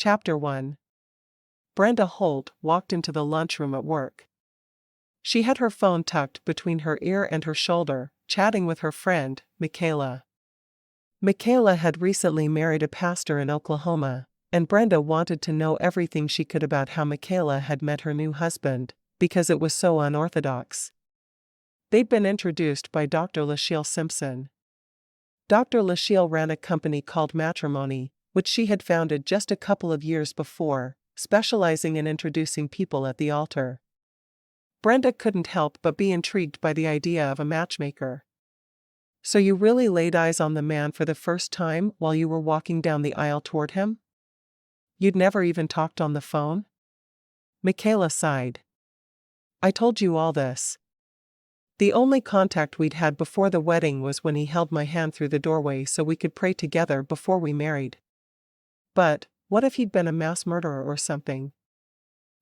Chapter 1. Brenda Holt walked into the lunchroom at work. She had her phone tucked between her ear and her shoulder, chatting with her friend, Michaela. Michaela had recently married a pastor in Oklahoma, and Brenda wanted to know everything she could about how Michaela had met her new husband, because it was so unorthodox. They'd been introduced by Dr. Lachelle Simpson. Dr. Lachelle ran a company called Matchrimony, which she had founded just a couple of years before, specializing in introducing people at the altar. Brenda couldn't help but be intrigued by the idea of a matchmaker. "So you really laid eyes on the man for the first time while you were walking down the aisle toward him? You'd never even talked on the phone?" Michaela sighed. "I told you all this. The only contact we'd had before the wedding was when he held my hand through the doorway so we could pray together before we married. But, what if he'd been a mass murderer or something?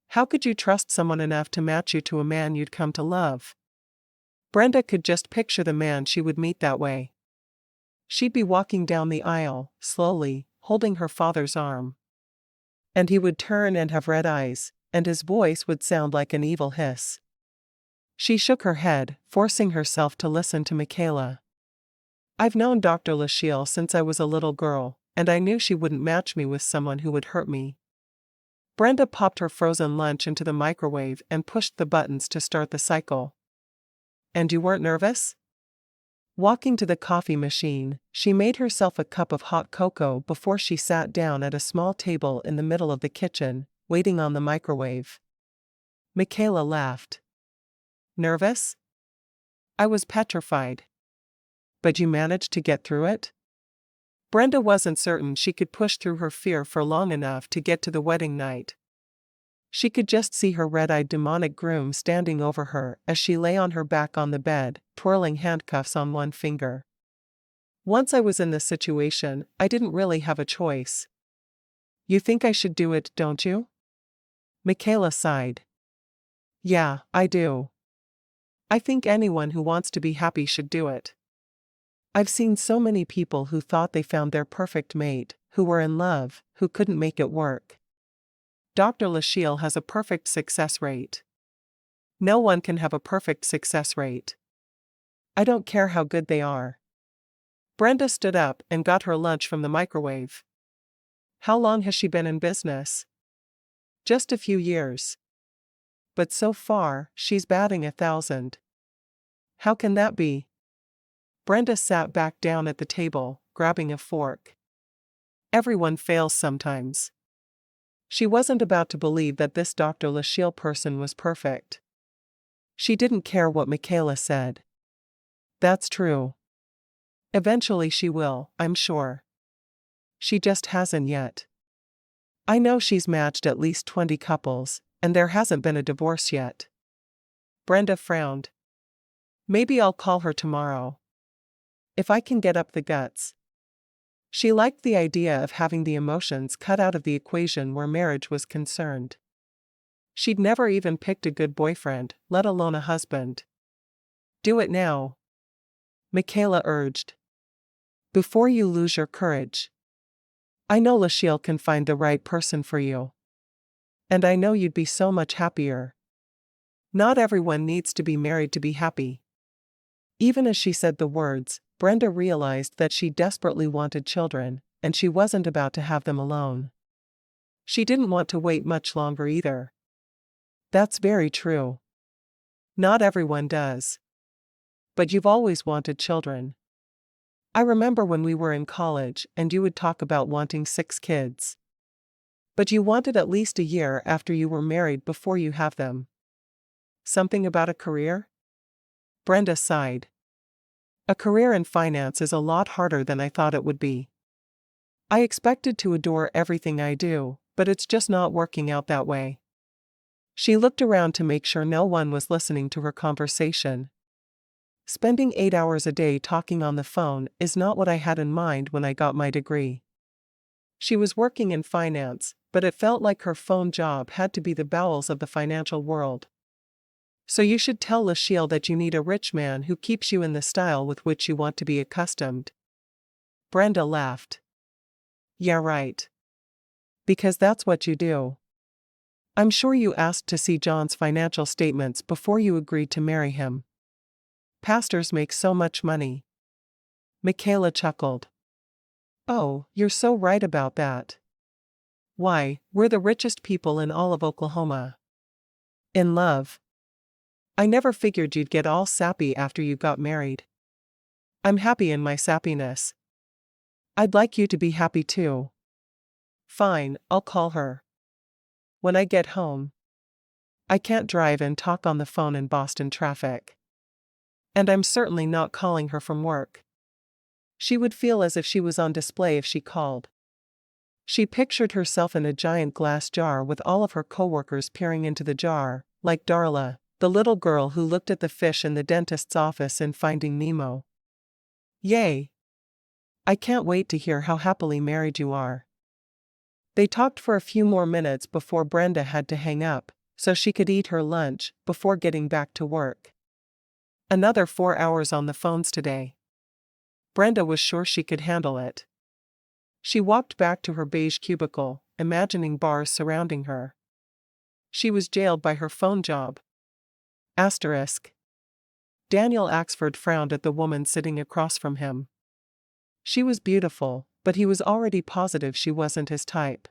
How could you trust someone enough to match you to a man you'd come to love?" Brenda could just picture the man she would meet that way. She'd be walking down the aisle, slowly, holding her father's arm. And he would turn and have red eyes, and his voice would sound like an evil hiss. She shook her head, forcing herself to listen to Michaela. "I've known Dr. Lachelle since I was a little girl, and I knew she wouldn't match me with someone who would hurt me." Brenda popped her frozen lunch into the microwave and pushed the buttons to start the cycle. "And you weren't nervous?" Walking to the coffee machine, she made herself a cup of hot cocoa before she sat down at a small table in the middle of the kitchen, waiting on the microwave. Michaela laughed. "Nervous?" "I was petrified." "But you managed to get through it?" Brenda wasn't certain she could push through her fear for long enough to get to the wedding night. She could just see her red-eyed demonic groom standing over her as she lay on her back on the bed, twirling handcuffs on one finger. "Once I was in this situation, I didn't really have a choice." "You think I should do it, don't you?" Michaela sighed. "Yeah, I do. I think anyone who wants to be happy should do it. I've seen so many people who thought they found their perfect mate, who were in love, who couldn't make it work. Dr. Lachelle has a perfect success rate. No one can have a perfect success rate. I don't care how good they are." Brenda stood up and got her lunch from the microwave. "How long has she been in business?" "Just a few years. But so far, she's batting 1,000. "How can that be?" Brenda sat back down at the table, grabbing a fork. "Everyone fails sometimes." She wasn't about to believe that this Dr. Lachelle person was perfect. She didn't care what Michaela said. "That's true. Eventually she will, I'm sure. She just hasn't yet. I know she's matched at least 20 couples, and there hasn't been a divorce yet." Brenda frowned. "Maybe I'll call her tomorrow. If I can get up the guts." She liked the idea of having the emotions cut out of the equation where marriage was concerned. She'd never even picked a good boyfriend, let alone a husband. "Do it now," Michaela urged. "Before you lose your courage. I know Lachelle can find the right person for you. And I know you'd be so much happier. Not everyone needs to be married to be happy." Even as she said the words, Brenda realized that she desperately wanted children, and she wasn't about to have them alone. She didn't want to wait much longer either. "That's very true. Not everyone does. But you've always wanted children. I remember when we were in college and you would talk about wanting 6 kids. But you wanted at least a year after you were married before you have them." "Something about a career?" Brenda sighed. "A career in finance is a lot harder than I thought it would be. I expected to adore everything I do, but it's just not working out that way." She looked around to make sure no one was listening to her conversation. "Spending 8 hours a day talking on the phone is not what I had in mind when I got my degree." She was working in finance, but it felt like her phone job had to be the bowels of the financial world. "So you should tell Lachelle that you need a rich man who keeps you in the style with which you want to be accustomed." Brenda laughed. "Yeah, right. Because that's what you do. I'm sure you asked to see John's financial statements before you agreed to marry him. Pastors make so much money. Michaela chuckled. Oh, you're so right about that. Why, we're the richest people in all of Oklahoma. In love. I never figured you'd get all sappy after you got married. I'm happy in my sappiness. I'd like you to be happy too. Fine, I'll call her. When I get home. I can't drive and talk on the phone in Boston traffic. And I'm certainly not calling her from work. She would feel as if she was on display if she called. She pictured herself in a giant glass jar with all of her coworkers peering into the jar, like Darla, the little girl who looked at the fish in the dentist's office in Finding Nemo. Yay! I can't wait to hear how happily married you are. They talked for a few more minutes before Brenda had to hang up, so she could eat her lunch before getting back to work. Another 4 hours on the phones today. Brenda was sure she could handle it. She walked back to her beige cubicle, imagining bars surrounding her. She was jailed by her phone job. Asterisk. Daniel Axford frowned at the woman sitting across from him. She was beautiful, but he was already positive she wasn't his type.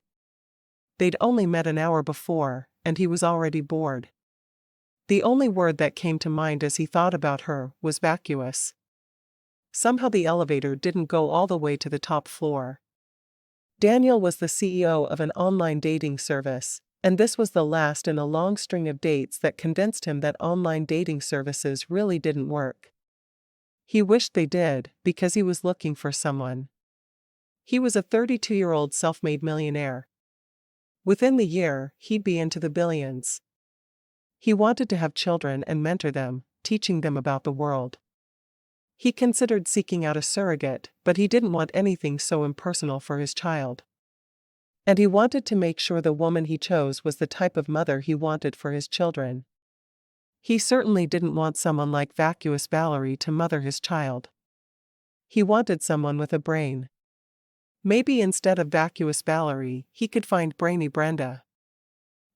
They'd only met an hour before, and he was already bored. The only word that came to mind as he thought about her was vacuous. Somehow the elevator didn't go all the way to the top floor. Daniel was the CEO of an online dating service, and this was the last in a long string of dates that convinced him that online dating services really didn't work. He wished they did, because he was looking for someone. He was a 32-year-old self-made millionaire. Within the year, he'd be into the billions. He wanted to have children and mentor them, teaching them about the world. He considered seeking out a surrogate, but he didn't want anything so impersonal for his child. And he wanted to make sure the woman he chose was the type of mother he wanted for his children. He certainly didn't want someone like vacuous Valerie to mother his child. He wanted someone with a brain. Maybe instead of vacuous Valerie, he could find brainy Brenda.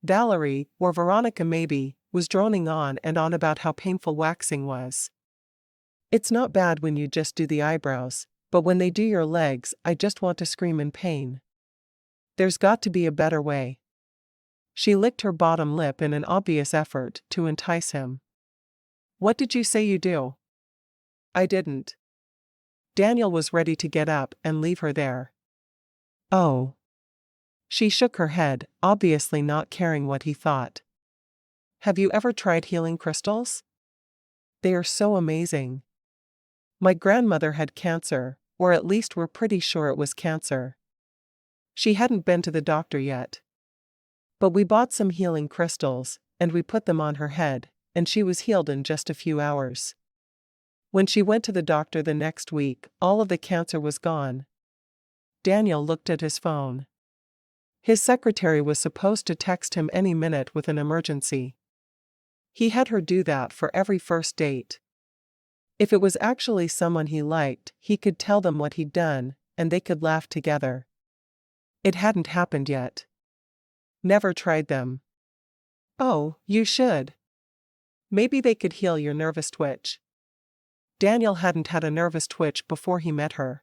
Valerie, or Veronica maybe, was droning on and on about how painful waxing was. It's not bad when you just do the eyebrows, but when they do your legs, I just want to scream in pain. There's got to be a better way. She licked her bottom lip in an obvious effort to entice him. What did you say you do? I didn't. Daniel was ready to get up and leave her there. Oh. She shook her head, obviously not caring what he thought. Have you ever tried healing crystals? They are so amazing. My grandmother had cancer, or at least we're pretty sure it was cancer. She hadn't been to the doctor yet. But we bought some healing crystals, and we put them on her head, and she was healed in just a few hours. When she went to the doctor the next week, all of the cancer was gone. Daniel looked at his phone. His secretary was supposed to text him any minute with an emergency. He had her do that for every first date. If it was actually someone he liked, he could tell them what he'd done, and they could laugh together. It hadn't happened yet. Never tried them. Oh, you should. Maybe they could heal your nervous twitch. Daniel hadn't had a nervous twitch before he met her.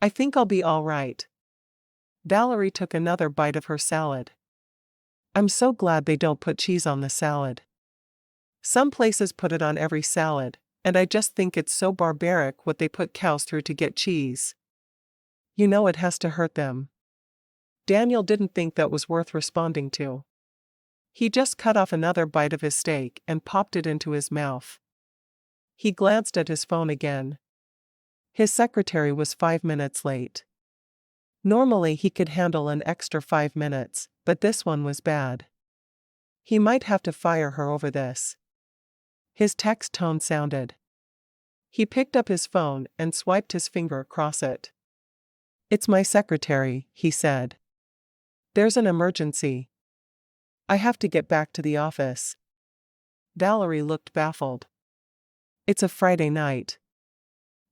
I think I'll be all right. Valerie took another bite of her salad. I'm so glad they don't put cheese on the salad. Some places put it on every salad, and I just think it's so barbaric what they put cows through to get cheese. You know it has to hurt them. Daniel didn't think that was worth responding to. He just cut off another bite of his steak and popped it into his mouth. He glanced at his phone again. His secretary was 5 minutes late. Normally he could handle an extra 5 minutes, but this one was bad. He might have to fire her over this. His text tone sounded. He picked up his phone and swiped his finger across it. It's my secretary, he said. There's an emergency. I have to get back to the office. Valerie looked baffled. It's a Friday night.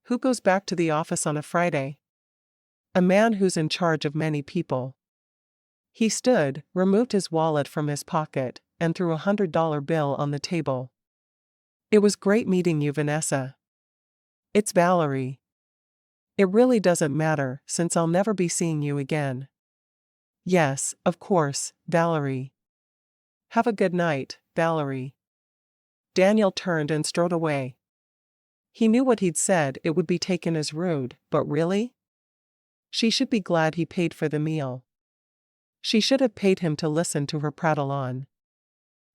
Who goes back to the office on a Friday? A man who's in charge of many people. He stood, removed his wallet from his pocket, and threw $100 bill on the table. It was great meeting you, Vanessa. It's Valerie. It really doesn't matter, since I'll never be seeing you again. Yes, of course, Valerie. Have a good night, Valerie. Daniel turned and strode away. He knew what he'd said, it would be taken as rude, but really? She should be glad he paid for the meal. She should have paid him to listen to her prattle on.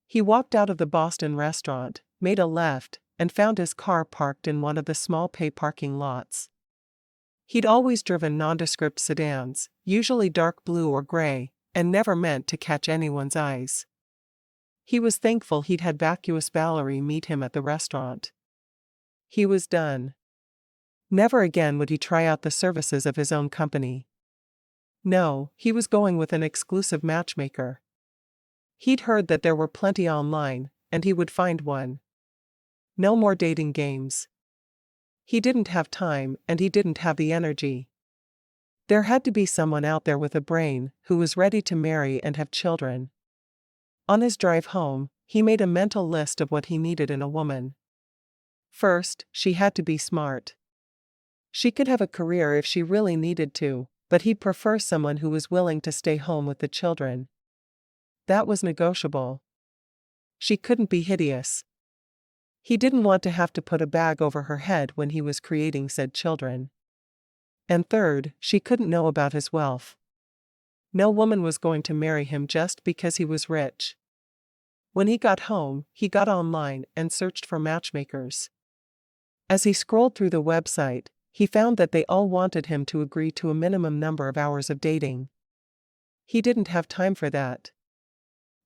He walked out of the Boston restaurant, made a left, and found his car parked in one of the small pay parking lots. He'd always driven nondescript sedans, usually dark blue or gray, and never meant to catch anyone's eyes. He was thankful he'd had vacuous Valerie meet him at the restaurant. He was done. Never again would he try out the services of his own company. No, he was going with an exclusive matchmaker. He'd heard that there were plenty online, and he would find one. No more dating games. He didn't have time, and he didn't have the energy. There had to be someone out there with a brain, who was ready to marry and have children. On his drive home, he made a mental list of what he needed in a woman. First, she had to be smart. She could have a career if she really needed to, but he'd prefer someone who was willing to stay home with the children. That was negotiable. She couldn't be hideous. He didn't want to have to put a bag over her head when he was creating said children. And third, she couldn't know about his wealth. No woman was going to marry him just because he was rich. When he got home, he got online and searched for matchmakers. As he scrolled through the website, he found that they all wanted him to agree to a minimum number of hours of dating. He didn't have time for that.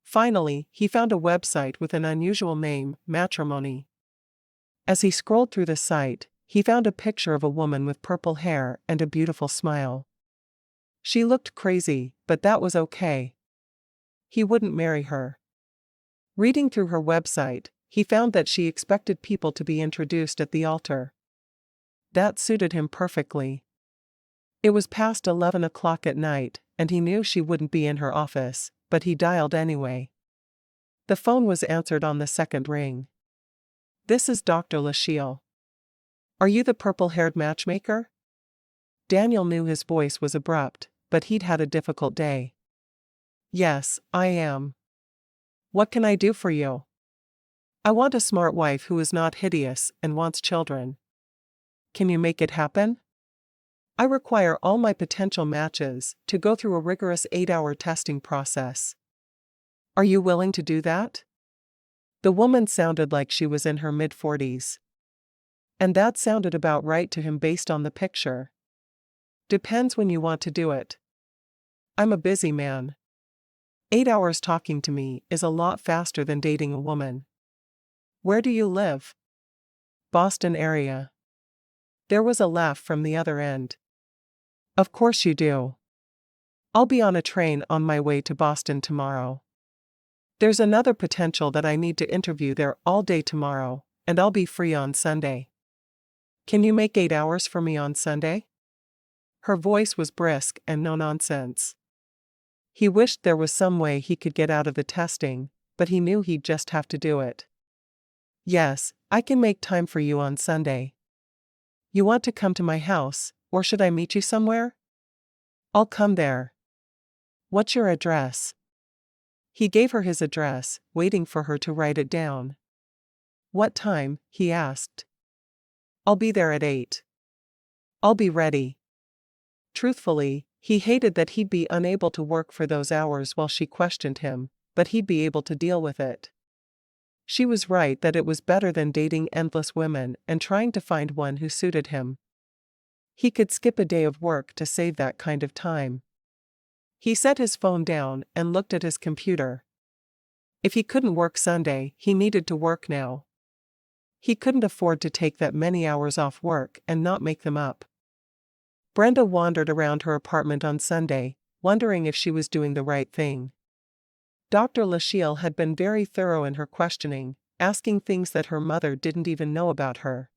Finally, he found a website with an unusual name, Matchrimony. As he scrolled through the site, he found a picture of a woman with purple hair and a beautiful smile. She looked crazy, but that was okay. He wouldn't marry her. Reading through her website, he found that she expected people to be introduced at the altar. That suited him perfectly. It was past 11 o'clock at night, and he knew she wouldn't be in her office, but he dialed anyway. The phone was answered on the second ring. This is Dr. Lashiel. Are you the purple-haired matchmaker? Daniel knew his voice was abrupt, but he'd had a difficult day. Yes, I am. What can I do for you? I want a smart wife who is not hideous and wants children. Can you make it happen? I require all my potential matches to go through a rigorous 8-hour testing process. Are you willing to do that? The woman sounded like she was in her mid-40s. And that sounded about right to him based on the picture. Depends when you want to do it. I'm a busy man. 8 hours talking to me is a lot faster than dating a woman. Where do you live? Boston area. There was a laugh from the other end. Of course you do. I'll be on a train on my way to Boston tomorrow. There's another potential that I need to interview there all day tomorrow, and I'll be free on Sunday. Can you make 8 hours for me on Sunday? Her voice was brisk and no nonsense. He wished there was some way he could get out of the testing, but he knew he'd just have to do it. Yes, I can make time for you on Sunday. You want to come to my house, or should I meet you somewhere? I'll come there. What's your address? He gave her his address, waiting for her to write it down. What time? He asked. I'll be there at 8. I'll be ready. Truthfully, he hated that he'd be unable to work for those hours while she questioned him, but he'd be able to deal with it. She was right that it was better than dating endless women and trying to find one who suited him. He could skip a day of work to save that kind of time. He set his phone down and looked at his computer. If he couldn't work Sunday, he needed to work now. He couldn't afford to take that many hours off work and not make them up. Brenda wandered around her apartment on Sunday, wondering if she was doing the right thing. Dr. Lashiel had been very thorough in her questioning, asking things that her mother didn't even know about her.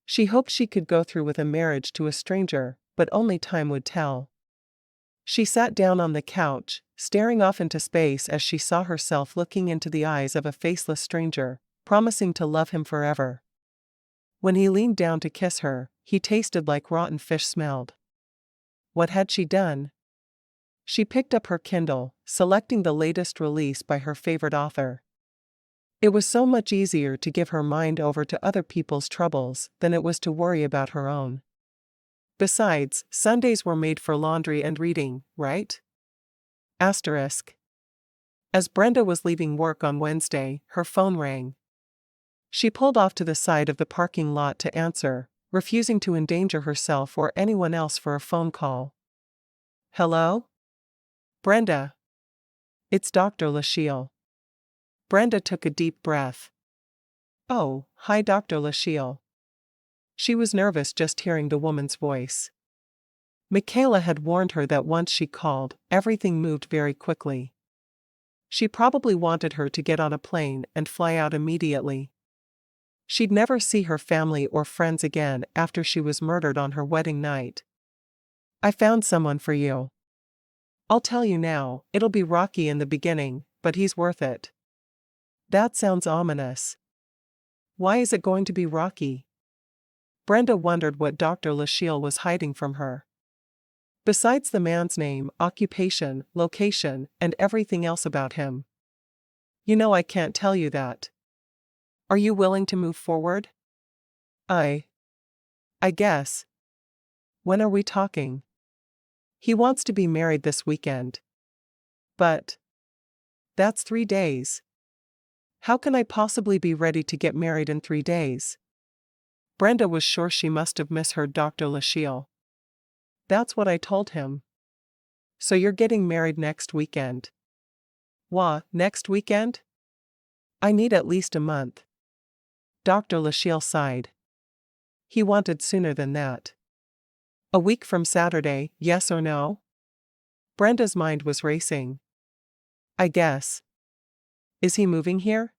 She hoped she could go through with a marriage to a stranger, but only time would tell. She sat down on the couch, staring off into space as she saw herself looking into the eyes of a faceless stranger, promising to love him forever. When he leaned down to kiss her, he tasted like rotten fish smelled. What had she done? She picked up her Kindle, selecting the latest release by her favorite author. It was so much easier to give her mind over to other people's troubles than it was to worry about her own. Besides, Sundays were made for laundry and reading, right? Asterisk. As Brenda was leaving work on Wednesday, her phone rang. She pulled off to the side of the parking lot to answer, refusing to endanger herself or anyone else for a phone call. Hello? Brenda. It's Dr. Lachille. Brenda took a deep breath. Oh, hi Dr. Lachille. She was nervous just hearing the woman's voice. Michaela had warned her that once she called, everything moved very quickly. She probably wanted her to get on a plane and fly out immediately. She'd never see her family or friends again after she was murdered on her wedding night. I found someone for you. I'll tell you now, it'll be rocky in the beginning, but he's worth it. That sounds ominous. Why is it going to be rocky? Brenda wondered what Dr. Lachille was hiding from her. Besides the man's name, occupation, location, and everything else about him. You know I can't tell you that. Are you willing to move forward? I guess. When are we talking? He wants to be married this weekend. But that's 3 days. How can I possibly be ready to get married in 3 days? Brenda was sure she must have misheard Dr. Lachille. That's what I told him. So you're getting married next weekend? Next weekend? I need at least a month. Dr. Lachille sighed. He wanted sooner than that. A week from Saturday, yes or no? Brenda's mind was racing. I guess. Is he moving here?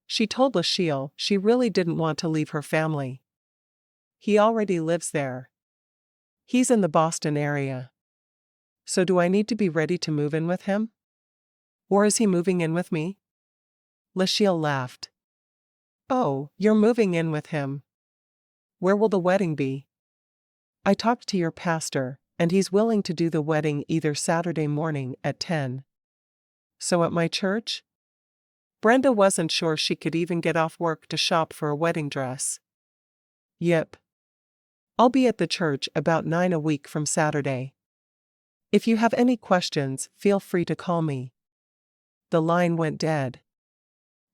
She told Lachille she really didn't want to leave her family. He already lives there. He's in the Boston area. So do I need to be ready to move in with him? Or is he moving in with me? Lachille laughed. Oh, you're moving in with him. Where will the wedding be? I talked to your pastor, and he's willing to do the wedding either Saturday morning at 10. So at my church? Brenda wasn't sure she could even get off work to shop for a wedding dress. Yep. I'll be at the church about 9 a week from Saturday. If you have any questions, feel free to call me. The line went dead.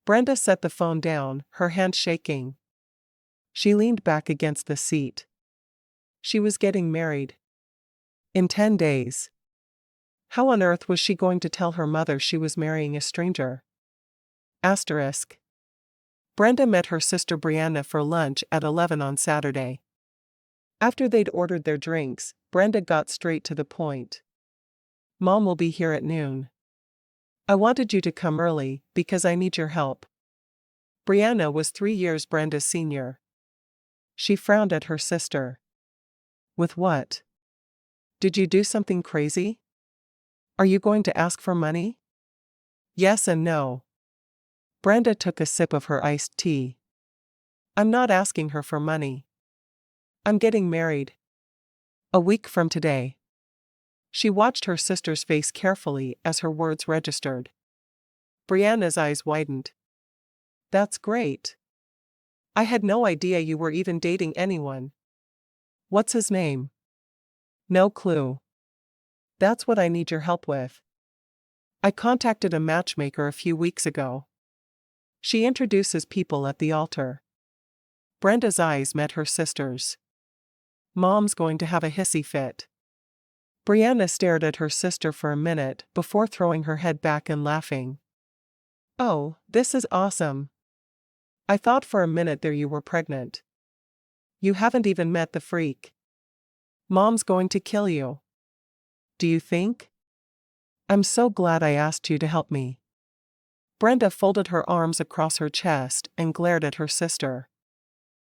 Brenda set the phone down, her hand shaking. She leaned back against the seat. She was getting married. In 10 days. How on earth was she going to tell her mother she was marrying a stranger? Asterisk. Brenda met her sister Brianna for lunch at 11 on Saturday. After they'd ordered their drinks, Brenda got straight to the point. Mom will be here at noon. I wanted you to come early because I need your help. Brianna was 3 years Brenda's senior. She frowned at her sister. With what? Did you do something crazy? Are you going to ask for money? Yes and no. Brenda took a sip of her iced tea. I'm not asking her for money. I'm getting married. A week from today. She watched her sister's face carefully as her words registered. Brianna's eyes widened. That's great. I had no idea you were even dating anyone. What's his name? No clue. That's what I need your help with. I contacted a matchmaker a few weeks ago. She introduces people at the altar. Brenda's eyes met her sister's. Mom's going to have a hissy fit. Brianna stared at her sister for a minute before throwing her head back and laughing. Oh, this is awesome. I thought for a minute there you were pregnant. You haven't even met the freak. Mom's going to kill you. Do you think? I'm so glad I asked you to help me. Brenda folded her arms across her chest and glared at her sister.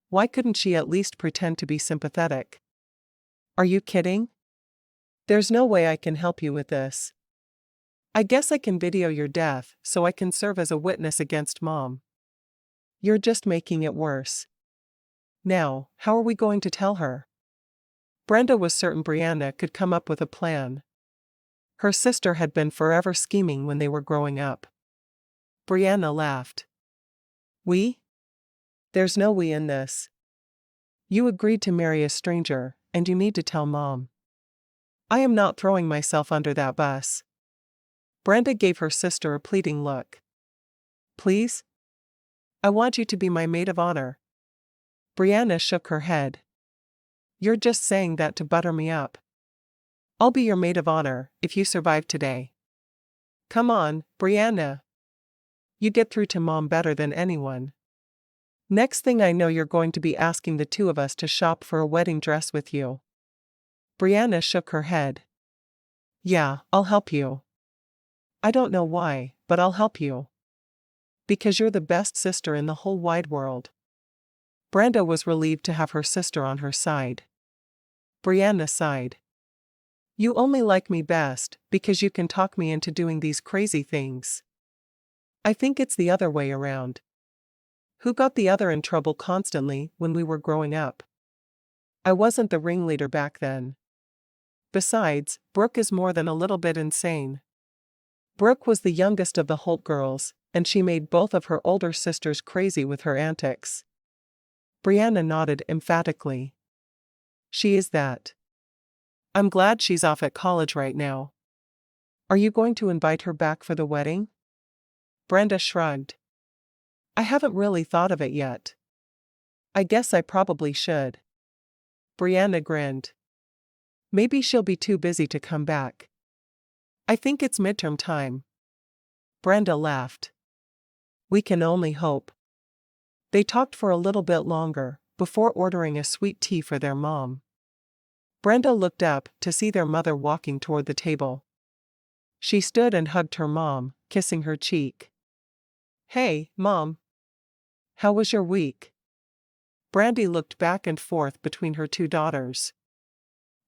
Why couldn't she at least pretend to be sympathetic? Are you kidding? There's no way I can help you with this. I guess I can video your death so I can serve as a witness against Mom. You're just making it worse. Now, how are we going to tell her? Brenda was certain Brianna could come up with a plan. Her sister had been forever scheming when they were growing up. Brianna laughed. We? There's no we in this. You agreed to marry a stranger, and you need to tell Mom. I am not throwing myself under that bus. Brenda gave her sister a pleading look. Please? I want you to be my maid of honor. Brianna shook her head. You're just saying that to butter me up. I'll be your maid of honor if you survive today. Come on, Brianna. You get through to Mom better than anyone. Next thing I know, you're going to be asking the two of us to shop for a wedding dress with you. Brianna shook her head. Yeah, I'll help you. I don't know why, but I'll help you. Because you're the best sister in the whole wide world. Brenda was relieved to have her sister on her side. Brianna sighed. You only like me best because you can talk me into doing these crazy things. I think it's the other way around. Who got the other in trouble constantly when we were growing up? I wasn't the ringleader back then. Besides, Brooke is more than a little bit insane. Brooke was the youngest of the Holt girls, and she made both of her older sisters crazy with her antics. Brianna nodded emphatically. She is that. I'm glad she's off at college right now. Are you going to invite her back for the wedding? Brenda shrugged. I haven't really thought of it yet. I guess I probably should. Brianna grinned. Maybe she'll be too busy to come back. I think it's midterm time. Brenda laughed. We can only hope. They talked for a little bit longer, before ordering a sweet tea for their mom. Brenda looked up to see their mother walking toward the table. She stood and hugged her mom, kissing her cheek. Hey, Mom. How was your week? Brandy looked back and forth between her two daughters.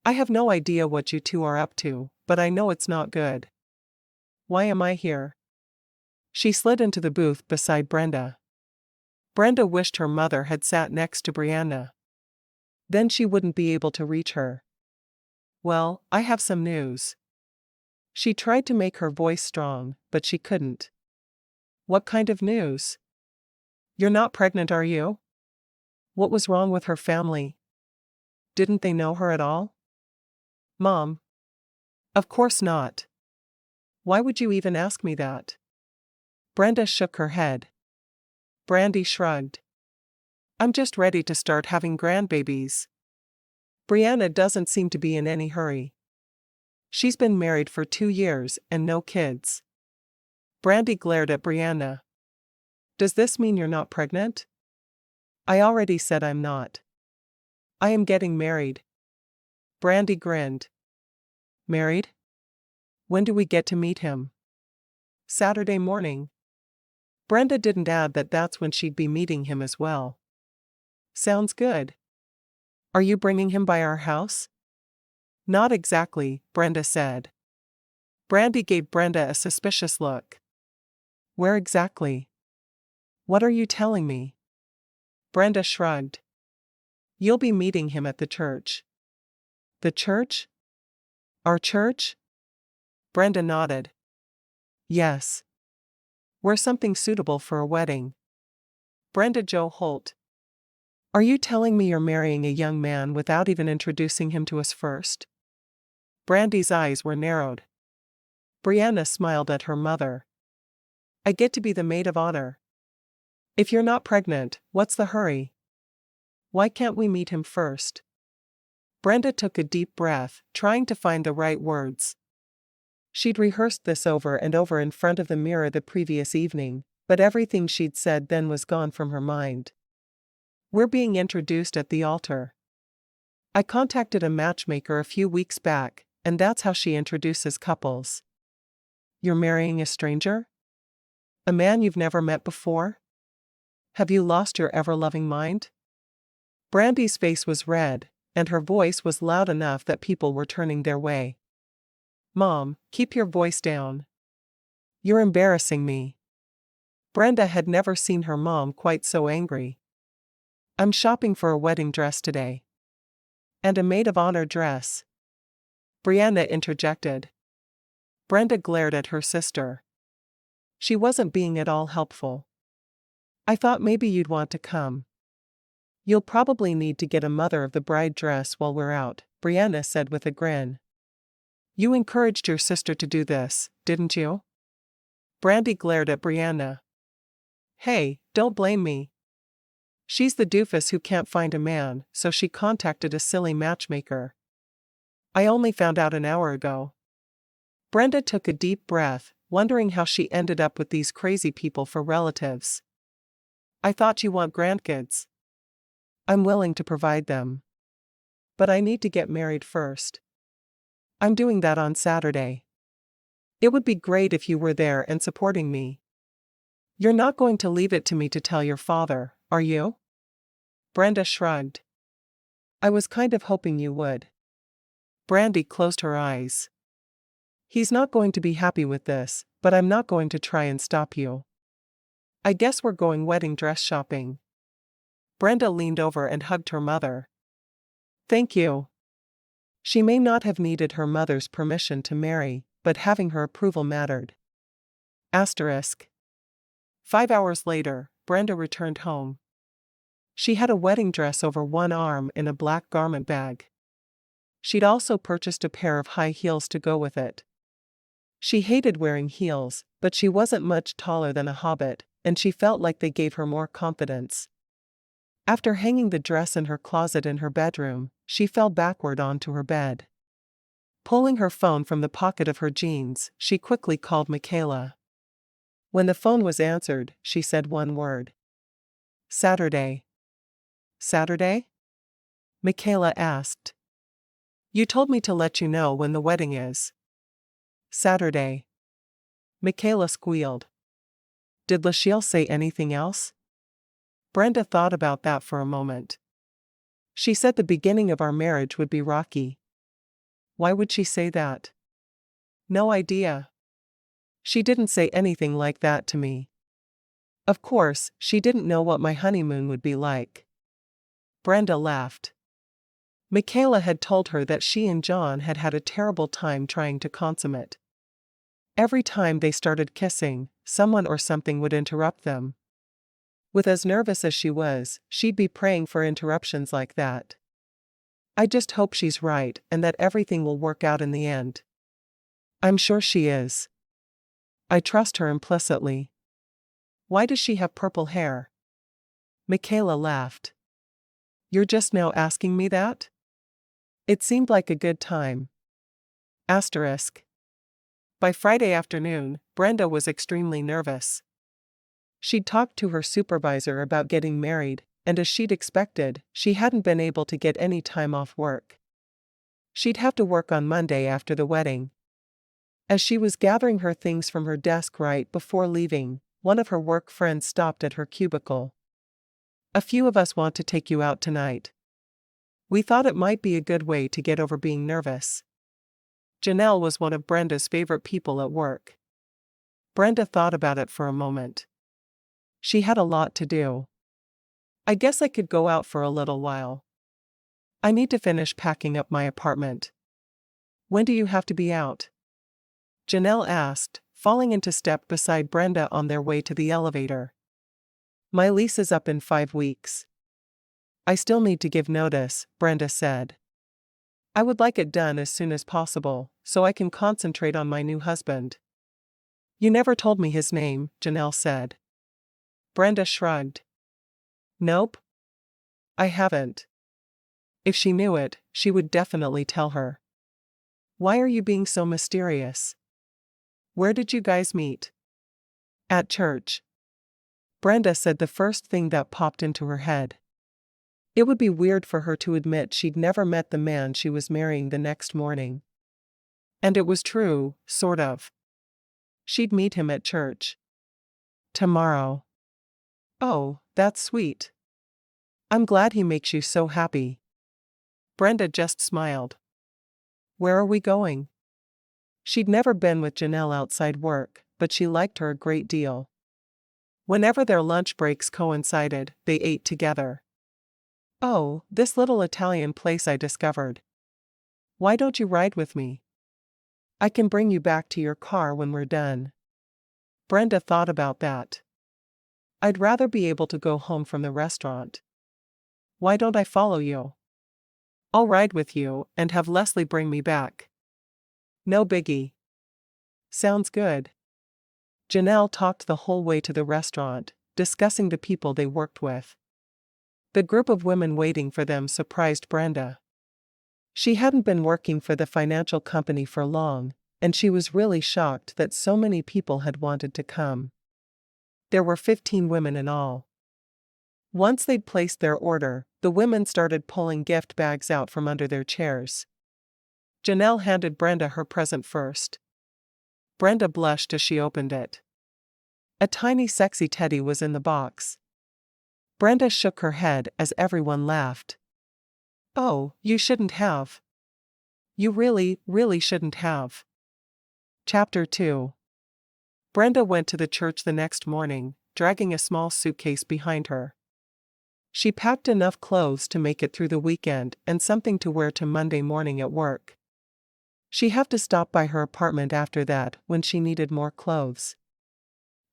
I have no idea what you two are up to, but I know it's not good. Why am I here? She slid into the booth beside Brenda. Brenda wished her mother had sat next to Brianna. Then she wouldn't be able to reach her. Well, I have some news. She tried to make her voice strong, but she couldn't. What kind of news? You're not pregnant, are you? What was wrong with her family? Didn't they know her at all? Mom. Of course not. Why would you even ask me that? Brenda shook her head. Brandy shrugged. I'm just ready to start having grandbabies. Brianna doesn't seem to be in any hurry. She's been married for 2 years and no kids. Brandy glared at Brianna. Does this mean you're not pregnant? I already said I'm not. I am getting married. Brandy grinned. Married? When do we get to meet him? Saturday morning. Brenda didn't add that that's when she'd be meeting him as well. Sounds good. Are you bringing him by our house? Not exactly, Brenda said. Brandy gave Brenda a suspicious look. Where exactly? What are you telling me? Brenda shrugged. You'll be meeting him at the church. The church? Our church? Brenda nodded. Yes. Wear something suitable for a wedding. Brenda Jo Holt. Are you telling me you're marrying a young man without even introducing him to us first? Brandy's eyes were narrowed. Brianna smiled at her mother. I get to be the maid of honor. If you're not pregnant, what's the hurry? Why can't we meet him first? Brenda took a deep breath, trying to find the right words. She'd rehearsed this over and over in front of the mirror the previous evening, but everything she'd said then was gone from her mind. We're being introduced at the altar. I contacted a matchmaker a few weeks back, and that's how she introduces couples. You're marrying a stranger? A man you've never met before? Have you lost your ever-loving mind? Brandy's face was red, and her voice was loud enough that people were turning their way. Mom, keep your voice down. You're embarrassing me. Brenda had never seen her mom quite so angry. I'm shopping for a wedding dress today. And a maid of honor dress. Brianna interjected. Brenda glared at her sister. She wasn't being at all helpful. I thought maybe you'd want to come. You'll probably need to get a mother of the bride dress while we're out, Brianna said with a grin. You encouraged your sister to do this, didn't you? Brandy glared at Brianna. Hey, don't blame me. She's the doofus who can't find a man, so she contacted a silly matchmaker. I only found out an hour ago. Brenda took a deep breath, wondering how she ended up with these crazy people for relatives. I thought you want grandkids. I'm willing to provide them. But I need to get married first. I'm doing that on Saturday. It would be great if you were there and supporting me. You're not going to leave it to me to tell your father, are you? Brenda shrugged. I was kind of hoping you would. Brandy closed her eyes. He's not going to be happy with this, but I'm not going to try and stop you. I guess we're going wedding dress shopping. Brenda leaned over and hugged her mother. Thank you. She may not have needed her mother's permission to marry, but having her approval mattered. Asterisk. 5 hours later, Brenda returned home. She had a wedding dress over one arm in a black garment bag. She'd also purchased a pair of high heels to go with it. She hated wearing heels, but she wasn't much taller than a hobbit, and she felt like they gave her more confidence. After hanging the dress in her closet in her bedroom, she fell backward onto her bed. Pulling her phone from the pocket of her jeans, she quickly called Michaela. When the phone was answered, she said one word. Saturday. Saturday? Michaela asked. You told me to let you know when the wedding is. Saturday. Michaela squealed. Did Lachelle say anything else? Brenda thought about that for a moment. She said the beginning of our marriage would be rocky. Why would she say that? No idea. She didn't say anything like that to me. Of course, she didn't know what my honeymoon would be like. Brenda laughed. Michaela had told her that she and John had had a terrible time trying to consummate. Every time they started kissing, someone or something would interrupt them. With as nervous as she was, she'd be praying for interruptions like that. I just hope she's right and that everything will work out in the end. I'm sure she is. I trust her implicitly. Why does she have purple hair? Michaela laughed. You're just now asking me that? It seemed like a good time. Asterisk. By Friday afternoon, Brenda was extremely nervous. She'd talked to her supervisor about getting married, and as she'd expected, she hadn't been able to get any time off work. She'd have to work on Monday after the wedding. As she was gathering her things from her desk right before leaving, one of her work friends stopped at her cubicle. A few of us want to take you out tonight. We thought it might be a good way to get over being nervous. Janelle was one of Brenda's favorite people at work. Brenda thought about it for a moment. She had a lot to do. I guess I could go out for a little while. I need to finish packing up my apartment. When do you have to be out? Janelle asked, falling into step beside Brenda on their way to the elevator. My lease is up in 5 weeks. I still need to give notice, Brenda said. I would like it done as soon as possible, so I can concentrate on my new husband. You never told me his name, Janelle said. Brenda shrugged. Nope. I haven't. If she knew it, she would definitely tell her. Why are you being so mysterious? Where did you guys meet? At church. Brenda said the first thing that popped into her head. It would be weird for her to admit she'd never met the man she was marrying the next morning. And it was true, sort of. She'd meet him at church. Tomorrow. Oh, that's sweet. I'm glad he makes you so happy. Brenda just smiled. Where are we going? She'd never been with Janelle outside work, but she liked her a great deal. Whenever their lunch breaks coincided, they ate together. "Oh, this little Italian place I discovered. Why don't you ride with me? I can bring you back to your car when we're done." Brenda thought about that. "I'd rather be able to go home from the restaurant. Why don't I follow you? I'll ride with you and have Leslie bring me back." "No biggie." "Sounds good." Janelle talked the whole way to the restaurant, discussing the people they worked with. The group of women waiting for them surprised Brenda. She hadn't been working for the financial company for long, and she was really shocked that so many people had wanted to come. There were 15 women in all. Once they'd placed their order, the women started pulling gift bags out from under their chairs. Janelle handed Brenda her present first. Brenda blushed as she opened it. A tiny sexy teddy was in the box. Brenda shook her head as everyone laughed. "Oh, you shouldn't have. You really, really shouldn't have." Chapter 2. Brenda went to the church the next morning, dragging a small suitcase behind her. She packed enough clothes to make it through the weekend and something to wear to Monday morning at work. She'd have to stop by her apartment after that when she needed more clothes.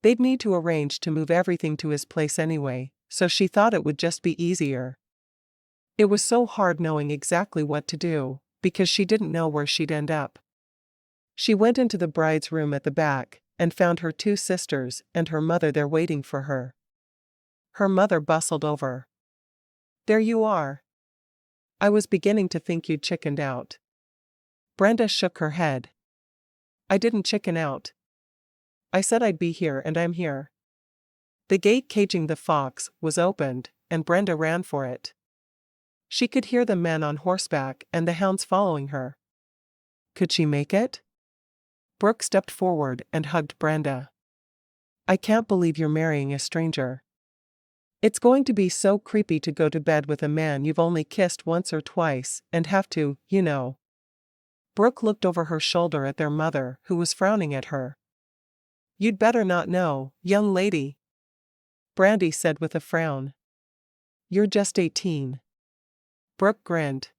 They'd need to arrange to move everything to his place anyway, so she thought it would just be easier. It was so hard knowing exactly what to do, because she didn't know where she'd end up. She went into the bride's room at the back, and found her 2 sisters and her mother there waiting for her. Her mother bustled over. "There you are. I was beginning to think you'd chickened out." Brenda shook her head. "I didn't chicken out. I said I'd be here and I'm here." The gate caging the fox was opened, and Brenda ran for it. She could hear the men on horseback and the hounds following her. Could she make it? Brooke stepped forward and hugged Brenda. "I can't believe you're marrying a stranger. It's going to be so creepy to go to bed with a man you've only kissed once or twice and have to, you know." Brooke looked over her shoulder at their mother, who was frowning at her. "You'd better not know, young lady," Brandy said with a frown. "You're just 18. Brooke grinned.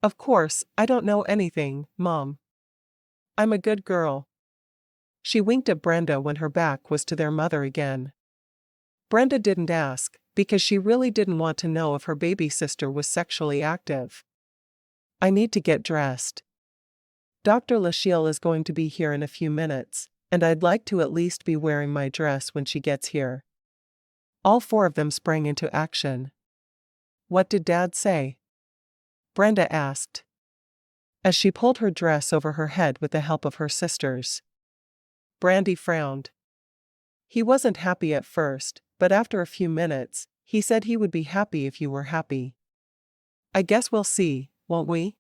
"Of course, I don't know anything, Mom. I'm a good girl." She winked at Brenda when her back was to their mother again. Brenda didn't ask, because she really didn't want to know if her baby sister was sexually active. "I need to get dressed. Dr. Lachelle is going to be here in a few minutes, and I'd like to at least be wearing my dress when she gets here." All 4 of them sprang into action. "What did Dad say?" Brenda asked, as she pulled her dress over her head with the help of her sisters. Brandy frowned. "He wasn't happy at first, but after a few minutes, he said he would be happy if you were happy. I guess we'll see, won't we?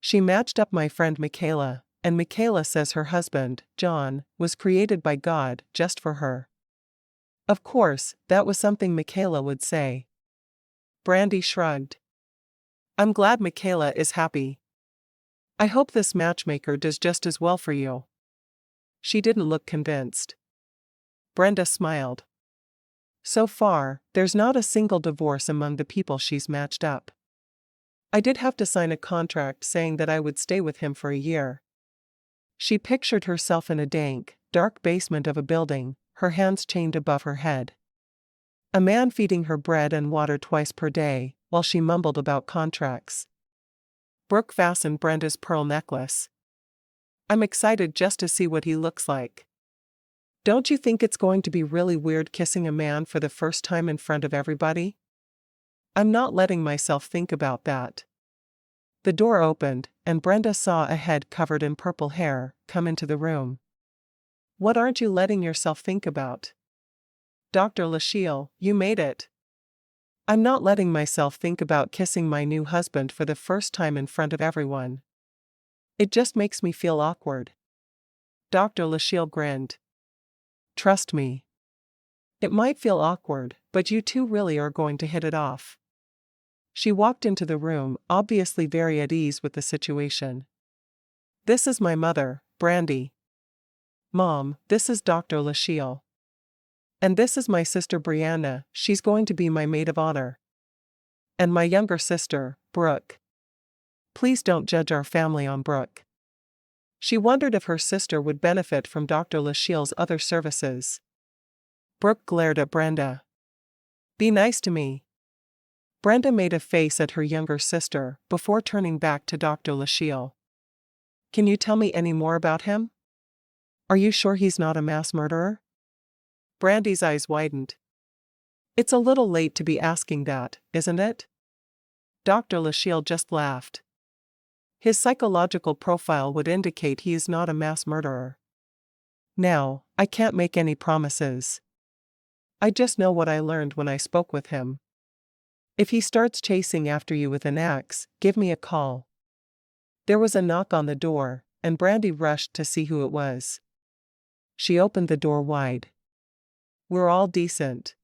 She matched up my friend Michaela, and Michaela says her husband, John, was created by God just for her." Of course, that was something Michaela would say. Brandy shrugged. "I'm glad Michaela is happy. I hope this matchmaker does just as well for you." She didn't look convinced. Brenda smiled. "So far, there's not a single divorce among the people she's matched up. I did have to sign a contract saying that I would stay with him for a year." She pictured herself in a dank, dark basement of a building, her hands chained above her head. A man feeding her bread and water twice per day, while she mumbled about contracts. Brooke fastened Brenda's pearl necklace. "I'm excited just to see what he looks like. Don't you think it's going to be really weird kissing a man for the first time in front of everybody?" "I'm not letting myself think about that." The door opened, and Brenda saw a head covered in purple hair come into the room. "What aren't you letting yourself think about?" "Dr. Lachelle, you made it." "I'm not letting myself think about kissing my new husband for the first time in front of everyone. It just makes me feel awkward." Dr. Lachelle grinned. "Trust me. It might feel awkward, but you two really are going to hit it off." She walked into the room, obviously very at ease with the situation. This is my mother, Brandy. Mom, this is Dr. Lachelle. And this is my sister Brianna, she's going to be my maid of honor. And my younger sister, Brooke. Please don't judge our family on Brooke. She wondered if her sister would benefit from Dr. Lachelle's other services. Brooke glared at Brenda. Be nice to me. Brenda made a face at her younger sister before turning back to Dr. Lachelle. Can you tell me any more about him? Are you sure he's not a mass murderer? Brandy's eyes widened. It's a little late to be asking that, isn't it? Dr. Lachelle just laughed. His psychological profile would indicate he is not a mass murderer. Now, I can't make any promises. I just know what I learned when I spoke with him. If he starts chasing after you with an axe, give me a call. There was a knock on the door, and Brandy rushed to see who it was. She opened the door wide. We're all decent.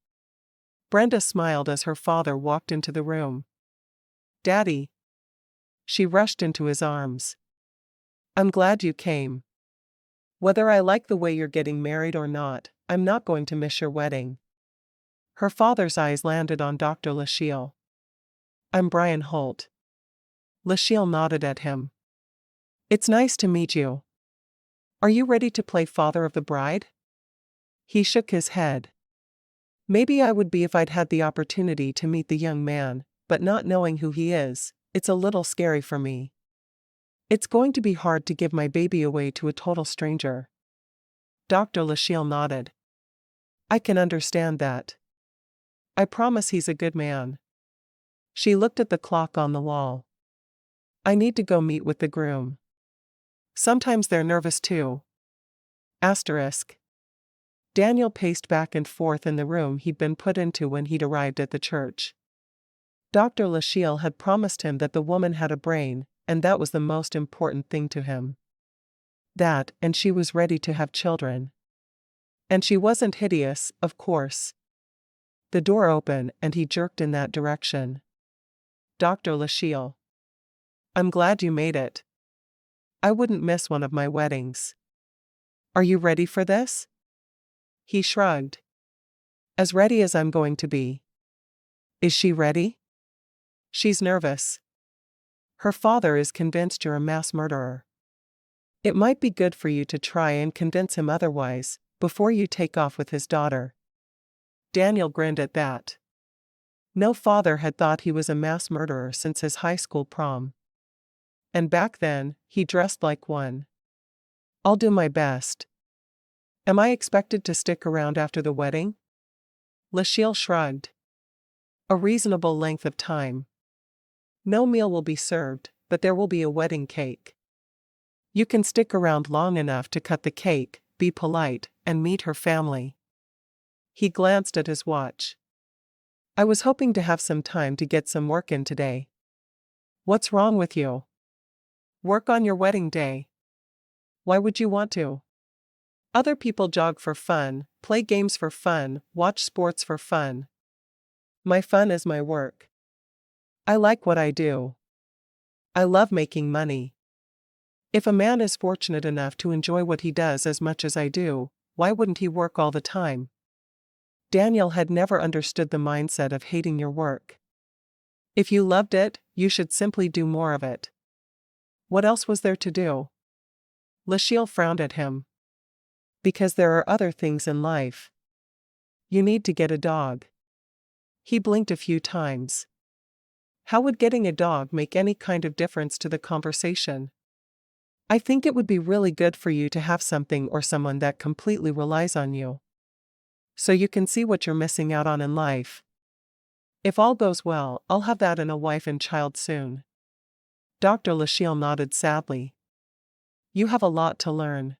Brenda smiled as her father walked into the room. Daddy. She rushed into his arms. I'm glad you came. Whether I like the way you're getting married or not, I'm not going to miss your wedding. Her father's eyes landed on Dr. Lachelle. I'm Brian Holt. Lachelle nodded at him. It's nice to meet you. Are you ready to play father of the bride? He shook his head. Maybe I would be if I'd had the opportunity to meet the young man, but not knowing who he is, it's a little scary for me. It's going to be hard to give my baby away to a total stranger. Dr. Lachelle nodded. I can understand that. I promise he's a good man. She looked at the clock on the wall. I need to go meet with the groom. Sometimes they're nervous too. Asterisk. Daniel paced back and forth in the room he'd been put into when he'd arrived at the church. Dr. Lachelle had promised him that the woman had a brain, and that was the most important thing to him. That, and she was ready to have children. And she wasn't hideous, of course. The door opened and he jerked in that direction. Dr. Lachelle. I'm glad you made it. I wouldn't miss one of my weddings. Are you ready for this? He shrugged. As ready as I'm going to be. Is she ready? She's nervous. Her father is convinced you're a mass murderer. It might be good for you to try and convince him otherwise, before you take off with his daughter. Daniel grinned at that. No father had thought he was a mass murderer since his high school prom. And back then, he dressed like one. I'll do my best. Am I expected to stick around after the wedding? Lachelle shrugged. A reasonable length of time. No meal will be served, but there will be a wedding cake. You can stick around long enough to cut the cake, be polite, and meet her family. He glanced at his watch. I was hoping to have some time to get some work in today. What's wrong with you? Work on your wedding day. Why would you want to? Other people jog for fun, play games for fun, watch sports for fun. My fun is my work. I like what I do. I love making money. If a man is fortunate enough to enjoy what he does as much as I do, why wouldn't he work all the time? Daniel had never understood the mindset of hating your work. If you loved it, you should simply do more of it. What else was there to do? Lachelle frowned at him. Because there are other things in life. You need to get a dog. He blinked a few times. How would getting a dog make any kind of difference to the conversation? I think it would be really good for you to have something or someone that completely relies on you. So you can see what you're missing out on in life. If all goes well, I'll have that and a wife and child soon. Dr. Lachelle nodded sadly. You have a lot to learn.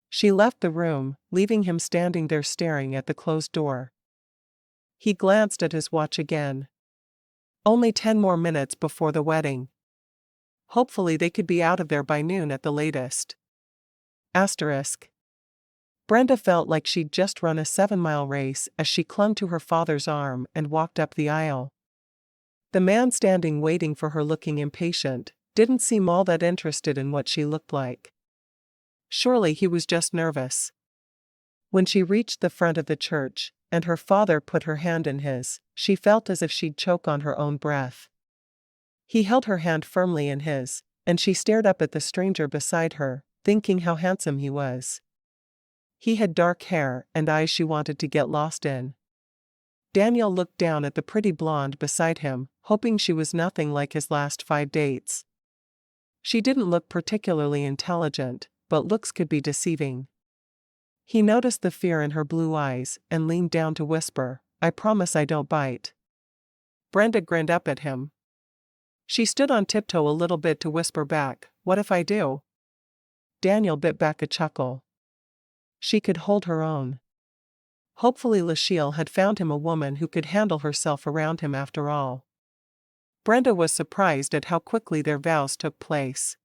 She left the room, leaving him standing there staring at the closed door. He glanced at his watch again. Only 10 more minutes before the wedding. Hopefully they could be out of there by noon at the latest. Asterisk. Brenda felt like she'd just run a 7-mile race as she clung to her father's arm and walked up the aisle. The man standing waiting for her looking impatient, didn't seem all that interested in what she looked like. Surely he was just nervous. When she reached the front of the church, and her father put her hand in his, she felt as if she'd choke on her own breath. He held her hand firmly in his, and she stared up at the stranger beside her, thinking how handsome he was. He had dark hair and eyes she wanted to get lost in. Daniel looked down at the pretty blonde beside him, hoping she was nothing like his last 5 dates. She didn't look particularly intelligent, but looks could be deceiving. He noticed the fear in her blue eyes and leaned down to whisper, "I promise I don't bite." Brenda grinned up at him. She stood on tiptoe a little bit to whisper back, "What if I do?" Daniel bit back a chuckle. She could hold her own. Hopefully Lachelle had found him a woman who could handle herself around him after all. Brenda was surprised at how quickly their vows took place.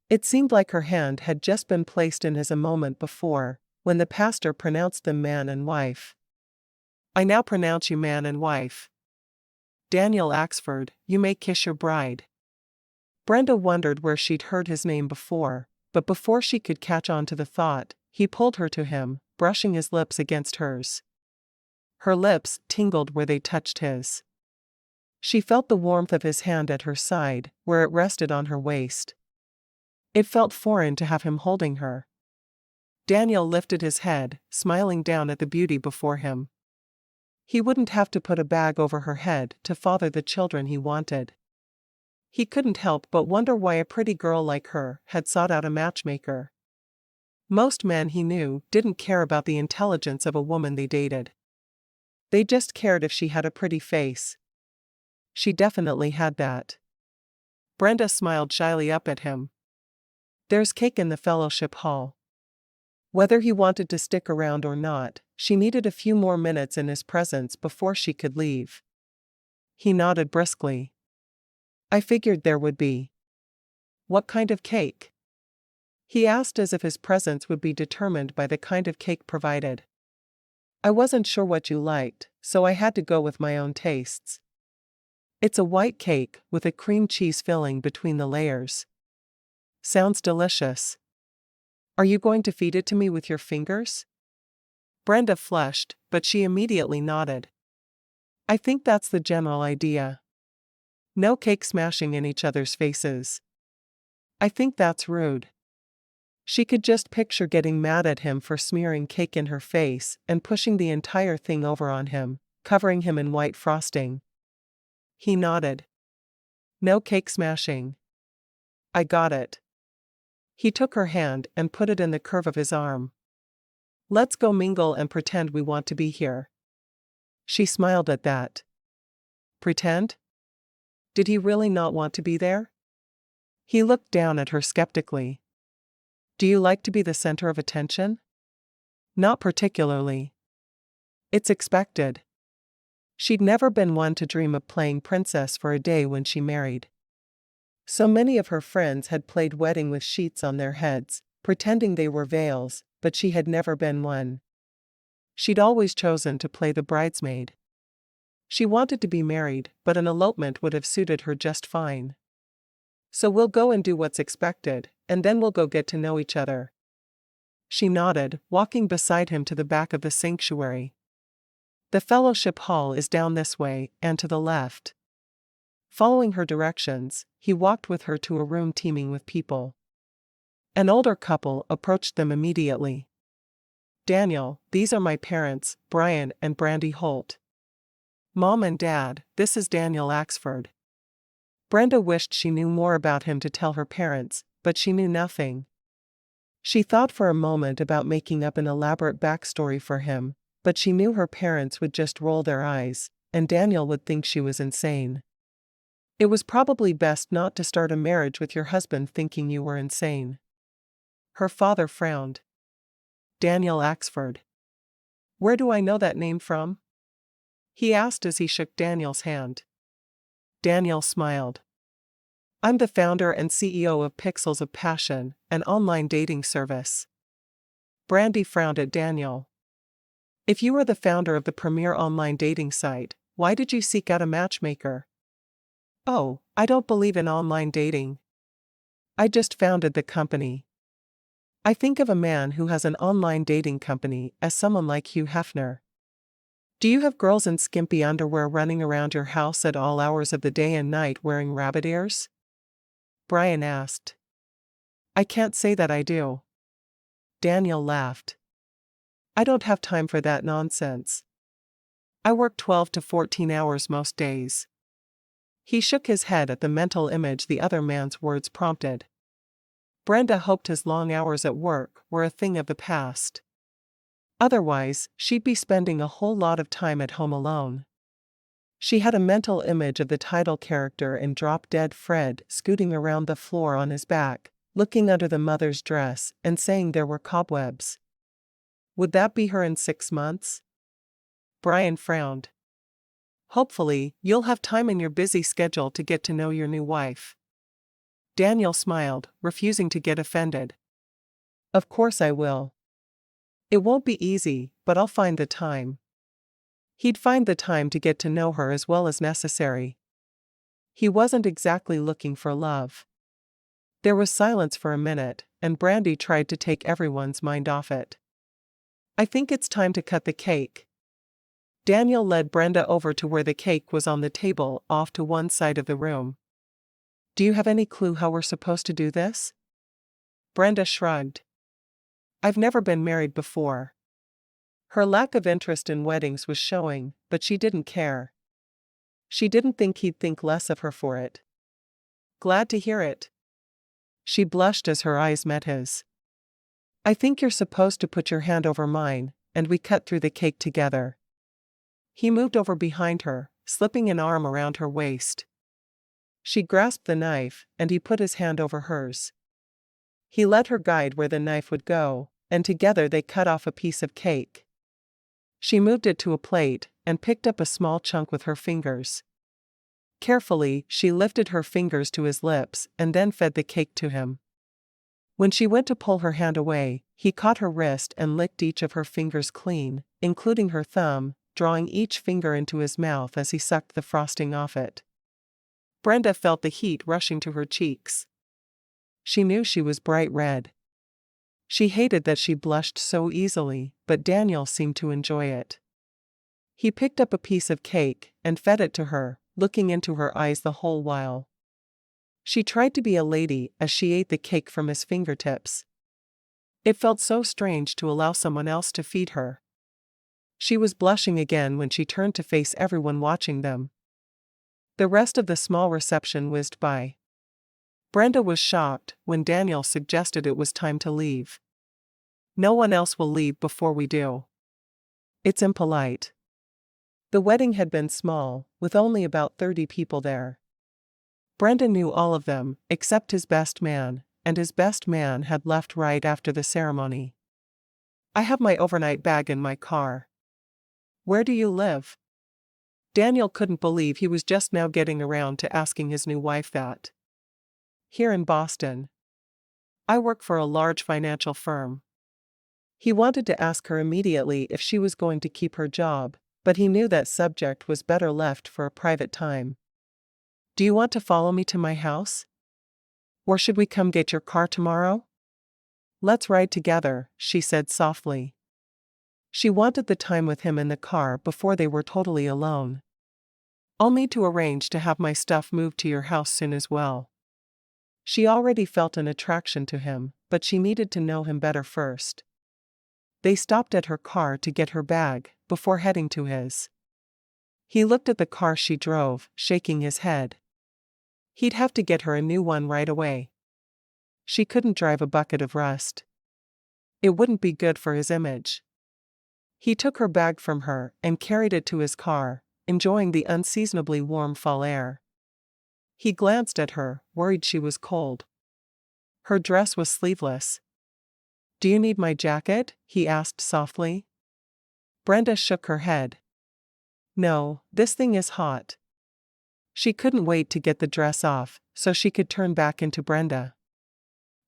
It seemed like her hand had just been placed in his a moment before, when the pastor pronounced them man and wife. "I now pronounce you man and wife. Daniel Axford, you may kiss your bride." Brenda wondered where she'd heard his name before, but before she could catch on to the thought, he pulled her to him, brushing his lips against hers. Her lips tingled where they touched his. She felt the warmth of his hand at her side, where it rested on her waist. It felt foreign to have him holding her. Daniel lifted his head, smiling down at the beauty before him. He wouldn't have to put a bag over her head to father the children he wanted. He couldn't help but wonder why a pretty girl like her had sought out a matchmaker. Most men he knew didn't care about the intelligence of a woman they dated. They just cared if she had a pretty face. She definitely had that. Brenda smiled shyly up at him. "There's cake in the fellowship hall." Whether he wanted to stick around or not, she needed a few more minutes in his presence before she could leave. He nodded briskly. "I figured there would be." "What kind of cake?" he asked, as if his presence would be determined by the kind of cake provided. "I wasn't sure what you liked, so I had to go with my own tastes." "It's a white cake with a cream cheese filling between the layers." "Sounds delicious. Are you going to feed it to me with your fingers?" Brenda flushed, but she immediately nodded. "I think that's the general idea. No cake smashing in each other's faces. I think that's rude." She could just picture getting mad at him for smearing cake in her face and pushing the entire thing over on him, covering him in white frosting. He nodded. "No cake smashing. I got it." He took her hand and put it in the curve of his arm. "Let's go mingle and pretend we want to be here." She smiled at that. Pretend? Did he really not want to be there? He looked down at her skeptically. "Do you like to be the center of attention?" "Not particularly. It's expected." She'd never been one to dream of playing princess for a day when she married. So many of her friends had played wedding with sheets on their heads, pretending they were veils, but she had never been one. She'd always chosen to play the bridesmaid. She wanted to be married, but an elopement would have suited her just fine. "So we'll go and do what's expected, and then we'll go get to know each other." She nodded, walking beside him to the back of the sanctuary. "The fellowship hall is down this way, and to the left." Following her directions, he walked with her to a room teeming with people. An older couple approached them immediately. "Daniel, these are my parents, Brian and Brenda Holt. Mom and Dad, this is Daniel Axford." Brenda wished she knew more about him to tell her parents, but she knew nothing. She thought for a moment about making up an elaborate backstory for him, but she knew her parents would just roll their eyes, and Daniel would think she was insane. It was probably best not to start a marriage with your husband thinking you were insane. Her father frowned. "Daniel Axford. Where do I know that name from?" he asked as he shook Daniel's hand. Daniel smiled. "I'm the founder and CEO of Pixels of Passion, an online dating service." Brandy frowned at Daniel. "If you are the founder of the premier online dating site, why did you seek out a matchmaker?" "Oh, I don't believe in online dating," I just founded the company. I think of a man who has an online dating company as someone like Hugh Hefner. Do you have girls in skimpy underwear running around your house at all hours of the day and night wearing rabbit ears? Brian asked. I can't say that I do. Daniel laughed. I don't have time for that nonsense. I work 12 to 14 hours most days. He shook his head at the mental image the other man's words prompted. Brenda hoped his long hours at work were a thing of the past. Otherwise, she'd be spending a whole lot of time at home alone. She had a mental image of the title character in Drop Dead Fred scooting around the floor on his back, looking under the mother's dress and saying there were cobwebs. Would that be her in 6 months? Brian frowned. Hopefully, you'll have time in your busy schedule to get to know your new wife. Daniel smiled, refusing to get offended. Of course I will. It won't be easy, but I'll find the time. He'd find the time to get to know her as well as necessary. He wasn't exactly looking for love. There was silence for a minute, and Brandy tried to take everyone's mind off it. I think it's time to cut the cake. Daniel led Brenda over to where the cake was on the table off to one side of the room. Do you have any clue how we're supposed to do this? Brenda shrugged. I've never been married before. Her lack of interest in weddings was showing, but she didn't care. She didn't think he'd think less of her for it. Glad to hear it. She blushed as her eyes met his. I think you're supposed to put your hand over mine, and we cut through the cake together. He moved over behind her, slipping an arm around her waist. She grasped the knife, and he put his hand over hers. He let her guide where the knife would go, and together they cut off a piece of cake. She moved it to a plate, and picked up a small chunk with her fingers. Carefully, she lifted her fingers to his lips and then fed the cake to him. When she went to pull her hand away, he caught her wrist and licked each of her fingers clean, including her thumb, drawing each finger into his mouth as he sucked the frosting off it. Brenda felt the heat rushing to her cheeks. She knew she was bright red. She hated that she blushed so easily, but Daniel seemed to enjoy it. He picked up a piece of cake and fed it to her, looking into her eyes the whole while. She tried to be a lady as she ate the cake from his fingertips. It felt so strange to allow someone else to feed her. She was blushing again when she turned to face everyone watching them. The rest of the small reception whizzed by. Brenda was shocked when Daniel suggested it was time to leave. No one else will leave before we do. It's impolite. The wedding had been small, with only about 30 people there. Brenda knew all of them, except his best man, and his best man had left right after the ceremony. I have my overnight bag in my car. Where do you live? Daniel couldn't believe he was just now getting around to asking his new wife that. Here in Boston. I work for a large financial firm. He wanted to ask her immediately if she was going to keep her job, but he knew that subject was better left for a private time. Do you want to follow me to my house? Or should we come get your car tomorrow? Let's ride together, she said softly. She wanted the time with him in the car before they were totally alone. I'll need to arrange to have my stuff moved to your house soon as well. She already felt an attraction to him, but she needed to know him better first. They stopped at her car to get her bag, before heading to his. He looked at the car she drove, shaking his head. He'd have to get her a new one right away. She couldn't drive a bucket of rust. It wouldn't be good for his image. He took her bag from her and carried it to his car, enjoying the unseasonably warm fall air. He glanced at her, worried she was cold. Her dress was sleeveless. Do you need my jacket? He asked softly. Brenda shook her head. No, this thing is hot. She couldn't wait to get the dress off, so she could turn back into Brenda.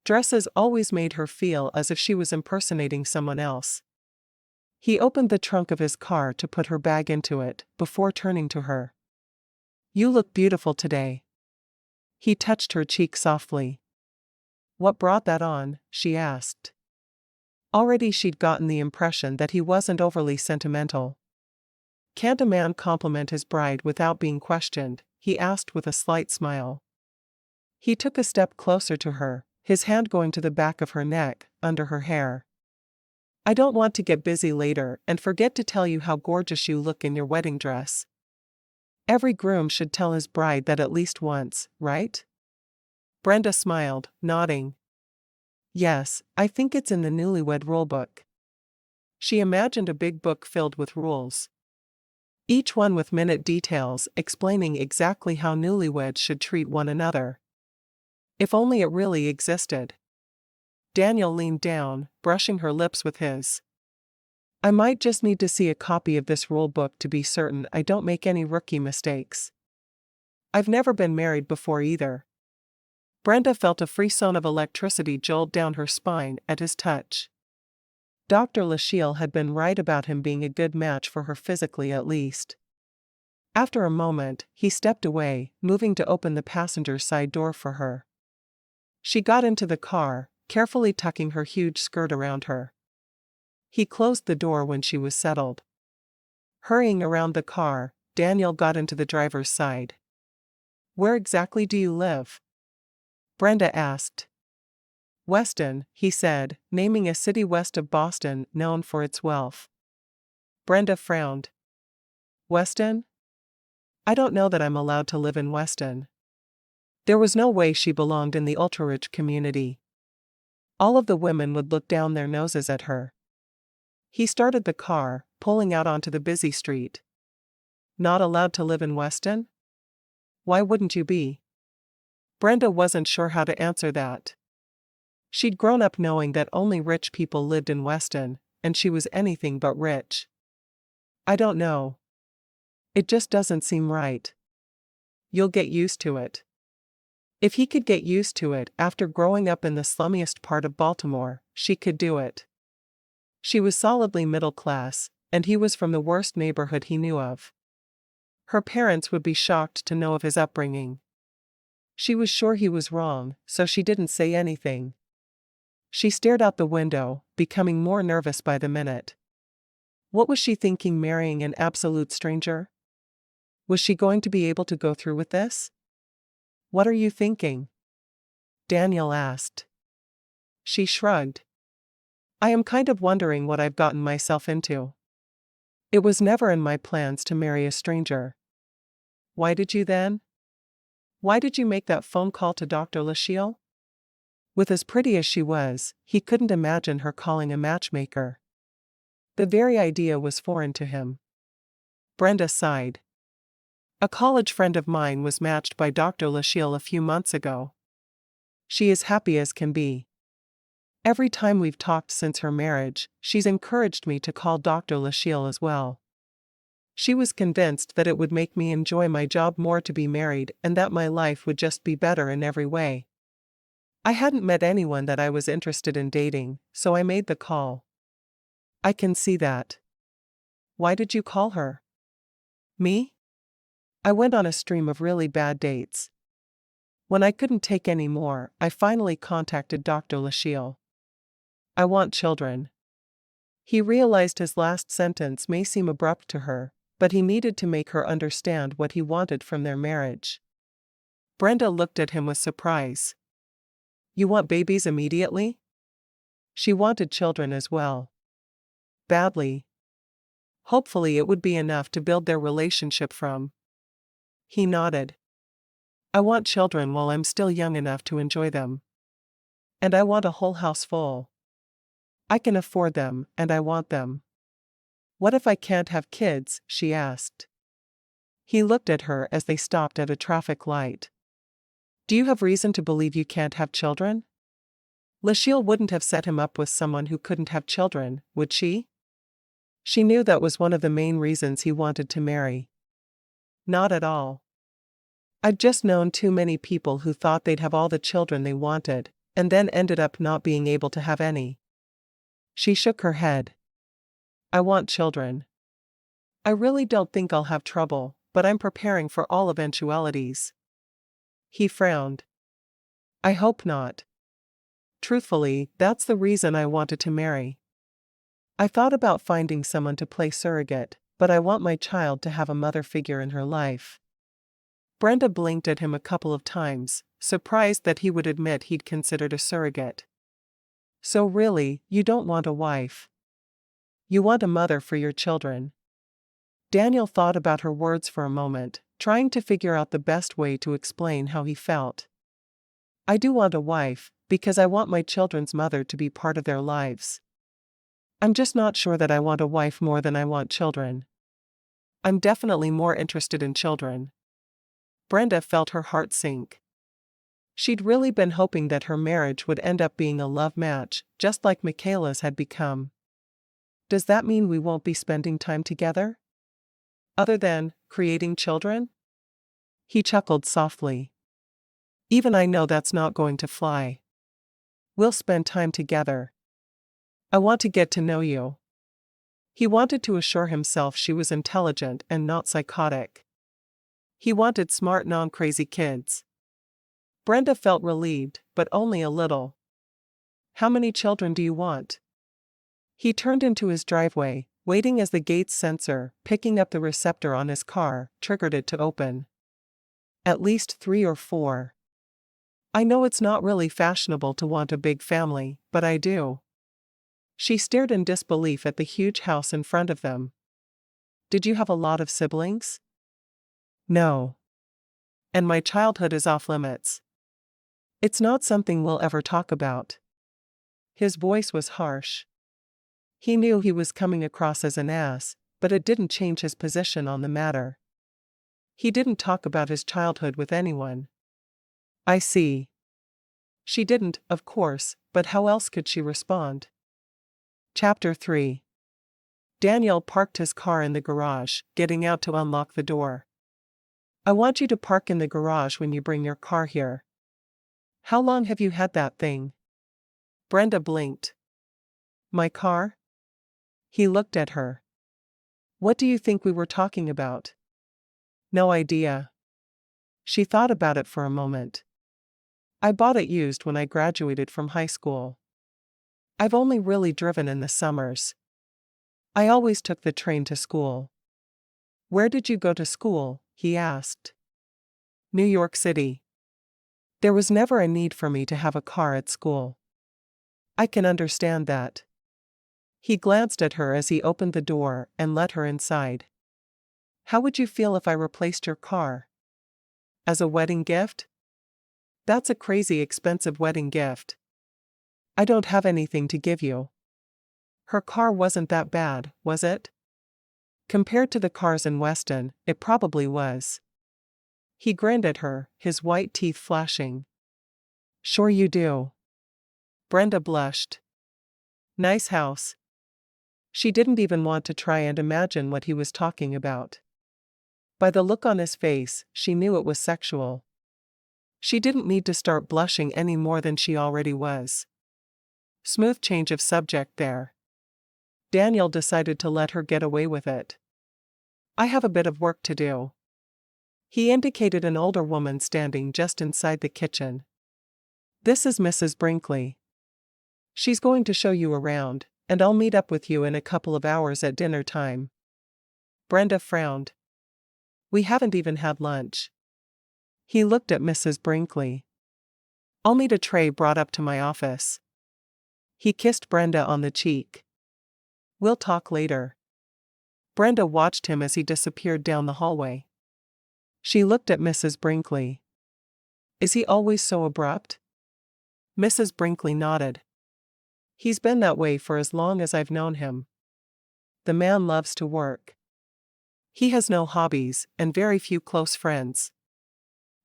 Dresses always made her feel as if she was impersonating someone else. He opened the trunk of his car to put her bag into it, before turning to her. You look beautiful today. He touched her cheek softly. "What brought that on?" she asked. Already she'd gotten the impression that he wasn't overly sentimental. "Can't a man compliment his bride without being questioned?" he asked with a slight smile. He took a step closer to her, his hand going to the back of her neck, under her hair. "I don't want to get busy later and forget to tell you how gorgeous you look in your wedding dress. Every groom should tell his bride that at least once, right?" Brenda smiled, nodding. "Yes, I think it's in the newlywed rulebook." She imagined a big book filled with rules. Each one with minute details explaining exactly how newlyweds should treat one another. If only it really existed. Daniel leaned down, brushing her lips with his. "I might just need to see a copy of this rule book to be certain I don't make any rookie mistakes. I've never been married before either." Brenda felt a frisson of electricity jolt down her spine at his touch. Dr. Lachelle had been right about him being a good match for her physically at least. After a moment, he stepped away, moving to open the passenger side door for her. She got into the car, carefully tucking her huge skirt around her. He closed the door when she was settled. Hurrying around the car, Daniel got into the driver's side. "Where exactly do you live?" Brenda asked. "Weston," he said, naming a city west of Boston known for its wealth. Brenda frowned. "Weston? I don't know that I'm allowed to live in Weston." There was no way she belonged in the ultra-rich community. All of the women would look down their noses at her. He started the car, pulling out onto the busy street. "Not allowed to live in Weston? Why wouldn't you be?" Brenda wasn't sure how to answer that. She'd grown up knowing that only rich people lived in Weston, and she was anything but rich. "I don't know. It just doesn't seem right." "You'll get used to it." If he could get used to it after growing up in the slummiest part of Baltimore, she could do it. She was solidly middle class, and he was from the worst neighborhood he knew of. Her parents would be shocked to know of his upbringing. She was sure he was wrong, so she didn't say anything. She stared out the window, becoming more nervous by the minute. What was she thinking, marrying an absolute stranger? Was she going to be able to go through with this? "What are you thinking?" Daniel asked. She shrugged. "I am kind of wondering what I've gotten myself into. It was never in my plans to marry a stranger." "Why did you then? Why did you make that phone call to Dr. Lachelle?" With as pretty as she was, he couldn't imagine her calling a matchmaker. The very idea was foreign to him. Brenda sighed. "A college friend of mine was matched by Dr. Lachelle a few months ago. She is happy as can be. Every time we've talked since her marriage, she's encouraged me to call Dr. Lachelle as well. She was convinced that it would make me enjoy my job more to be married and that my life would just be better in every way. I hadn't met anyone that I was interested in dating, so I made the call." "I can see that. Why did you call her?" "Me? I went on a stream of really bad dates. When I couldn't take any more, I finally contacted Dr. Lachelle. I want children." He realized his last sentence may seem abrupt to her, but he needed to make her understand what he wanted from their marriage. Brenda looked at him with surprise. "You want babies immediately?" She wanted children as well. Badly. Hopefully it would be enough to build their relationship from. He nodded. "I want children while I'm still young enough to enjoy them. And I want a whole house full. I can afford them, and I want them." "What if I can't have kids?" she asked. He looked at her as they stopped at a traffic light. "Do you have reason to believe you can't have children?" Lachelle wouldn't have set him up with someone who couldn't have children, would she? She knew that was one of the main reasons he wanted to marry. "Not at all. I've just known too many people who thought they'd have all the children they wanted, and then ended up not being able to have any." She shook her head. "I want children. I really don't think I'll have trouble, but I'm preparing for all eventualities." He frowned. "I hope not. Truthfully, that's the reason I wanted to marry. I thought about finding someone to play surrogate, but I want my child to have a mother figure in her life. Brenda blinked at him a couple of times, surprised that he would admit he'd considered a surrogate. So really, you don't want a wife. You want a mother for your children. Daniel thought about her words for a moment, trying to figure out the best way to explain how he felt. I do want a wife, because I want my children's mother to be part of their lives. I'm just not sure that I want a wife more than I want children. I'm definitely more interested in children. Brenda felt her heart sink. She'd really been hoping that her marriage would end up being a love match, just like Michaela's had become. Does that mean we won't be spending time together? Other than creating children? He chuckled softly. Even I know that's not going to fly. We'll spend time together. I want to get to know you. He wanted to assure himself she was intelligent and not psychotic. He wanted smart, non-crazy kids. Brenda felt relieved, but only a little. How many children do you want? He turned into his driveway, waiting as the gate's sensor, picking up the receptor on his car, triggered it to open. At least 3 or 4. I know it's not really fashionable to want a big family, but I do. She stared in disbelief at the huge house in front of them. Did you have a lot of siblings? No. And my childhood is off limits. It's not something we'll ever talk about. His voice was harsh. He knew he was coming across as an ass, but it didn't change his position on the matter. He didn't talk about his childhood with anyone. I see. She didn't, of course, but how else could she respond? Chapter 3. Daniel parked his car in the garage, getting out to unlock the door. I want you to park in the garage when you bring your car here. How long have you had that thing? Brenda blinked. My car? He looked at her. What do you think we were talking about? No idea. She thought about it for a moment. I bought it used when I graduated from high school. I've only really driven in the summers. I always took the train to school. Where did you go to school? He asked. New York City. There was never a need for me to have a car at school. I can understand that. He glanced at her as he opened the door and let her inside. How would you feel if I replaced your car? As a wedding gift? That's a crazy expensive wedding gift. I don't have anything to give you. Her car wasn't that bad, was it? Compared to the cars in Weston, it probably was. He grinned at her, his white teeth flashing. Sure you do. Brenda blushed. Nice house. She didn't even want to try and imagine what he was talking about. By the look on his face, she knew it was sexual. She didn't need to start blushing any more than she already was. Smooth change of subject there. Daniel decided to let her get away with it. I have a bit of work to do. He indicated an older woman standing just inside the kitchen. This is Mrs. Brinkley. She's going to show you around, and I'll meet up with you in a couple of hours at dinner time. Brenda frowned. We haven't even had lunch. He looked at Mrs. Brinkley. I'll need a tray brought up to my office. He kissed Brenda on the cheek. We'll talk later. Brenda watched him as he disappeared down the hallway. She looked at Mrs. Brinkley. Is he always so abrupt? Mrs. Brinkley nodded. He's been that way for as long as I've known him. The man loves to work. He has no hobbies and very few close friends.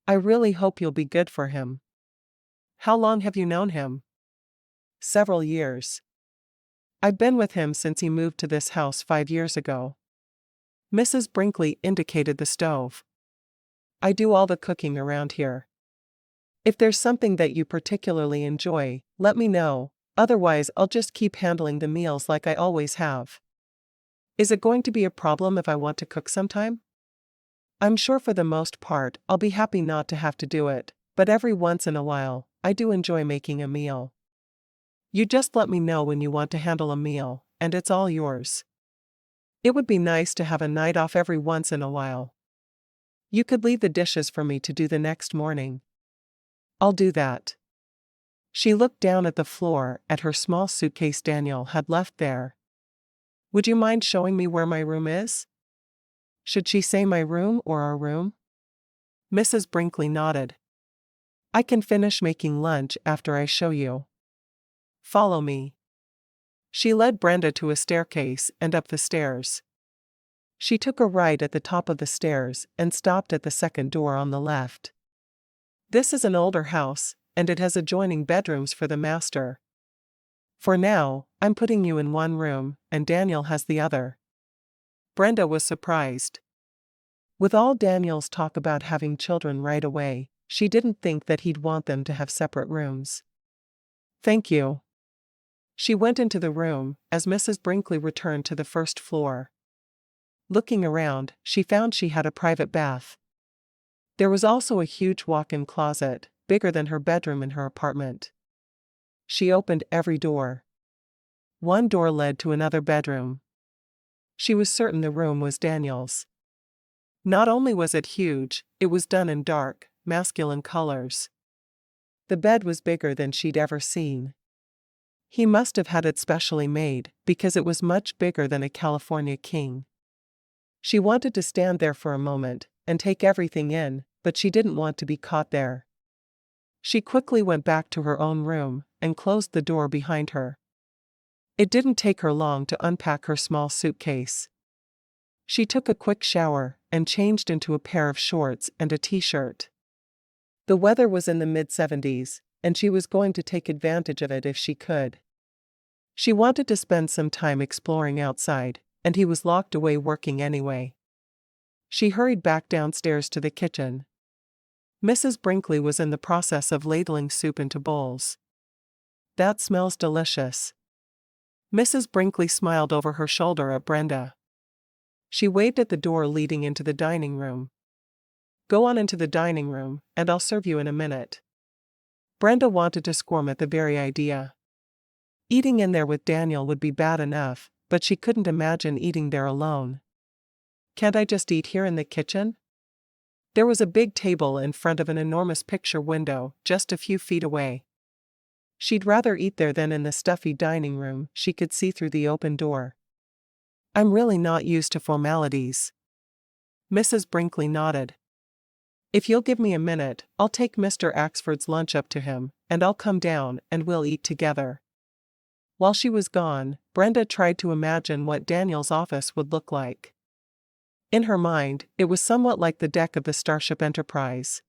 I really hope you'll be good for him. How long have you known him? Several years. I've been with him since he moved to this house 5 years ago. Mrs. Brinkley indicated the stove. I do all the cooking around here. If there's something that you particularly enjoy, let me know, otherwise I'll just keep handling the meals like I always have. Is it going to be a problem if I want to cook sometime? I'm sure for the most part I'll be happy not to have to do it, but every once in a while, I do enjoy making a meal. You just let me know when you want to handle a meal, and it's all yours. It would be nice to have a night off every once in a while. You could leave the dishes for me to do the next morning. I'll do that. She looked down at the floor at her small suitcase Daniel had left there. Would you mind showing me where my room is? Should she say my room or our room? Mrs. Brinkley nodded. I can finish making lunch after I show you. Follow me. She led Brenda to a staircase and up the stairs. She took a right at the top of the stairs and stopped at the second door on the left. This is an older house, and it has adjoining bedrooms for the master. For now, I'm putting you in one room, and Daniel has the other. Brenda was surprised. With all Daniel's talk about having children right away, she didn't think that he'd want them to have separate rooms. Thank you. She went into the room as Mrs. Brinkley returned to the first floor. Looking around, she found she had a private bath. There was also a huge walk-in closet, bigger than her bedroom in her apartment. She opened every door. One door led to another bedroom. She was certain the room was Daniel's. Not only was it huge, it was done in dark, masculine colors. The bed was bigger than she'd ever seen. He must have had it specially made, because it was much bigger than a California king. She wanted to stand there for a moment and take everything in, but she didn't want to be caught there. She quickly went back to her own room and closed the door behind her. It didn't take her long to unpack her small suitcase. She took a quick shower and changed into a pair of shorts and a t-shirt. The weather was in the mid-70s, and she was going to take advantage of it if she could. She wanted to spend some time exploring outside, and he was locked away working anyway. She hurried back downstairs to the kitchen. Mrs. Brinkley was in the process of ladling soup into bowls. That smells delicious. Mrs. Brinkley smiled over her shoulder at Brenda. She waved at the door leading into the dining room. Go on into the dining room, and I'll serve you in a minute. Brenda wanted to squirm at the very idea. Eating in there with Daniel would be bad enough, but she couldn't imagine eating there alone. Can't I just eat here in the kitchen? There was a big table in front of an enormous picture window, just a few feet away. She'd rather eat there than in the stuffy dining room she could see through the open door. I'm really not used to formalities. Mrs. Brinkley nodded. If you'll give me a minute, I'll take Mr. Axford's lunch up to him, and I'll come down and we'll eat together. While she was gone, Brenda tried to imagine what Daniel's office would look like. In her mind, it was somewhat like the deck of the Starship Enterprise.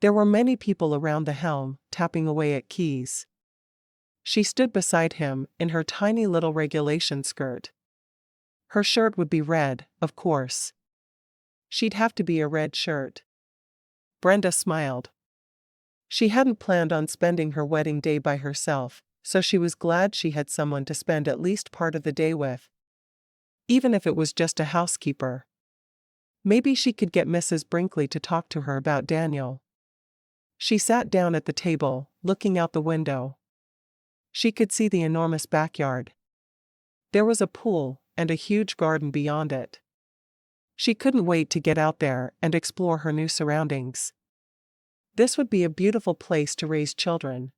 There were many people around the helm, tapping away at keys. She stood beside him in her tiny little regulation skirt. Her shirt would be red, of course. She'd have to be a red shirt. Brenda smiled. She hadn't planned on spending her wedding day by herself, so she was glad she had someone to spend at least part of the day with. Even if it was just a housekeeper. Maybe she could get Mrs. Brinkley to talk to her about Daniel. She sat down at the table, looking out the window. She could see the enormous backyard. There was a pool and a huge garden beyond it. She couldn't wait to get out there and explore her new surroundings. This would be a beautiful place to raise children.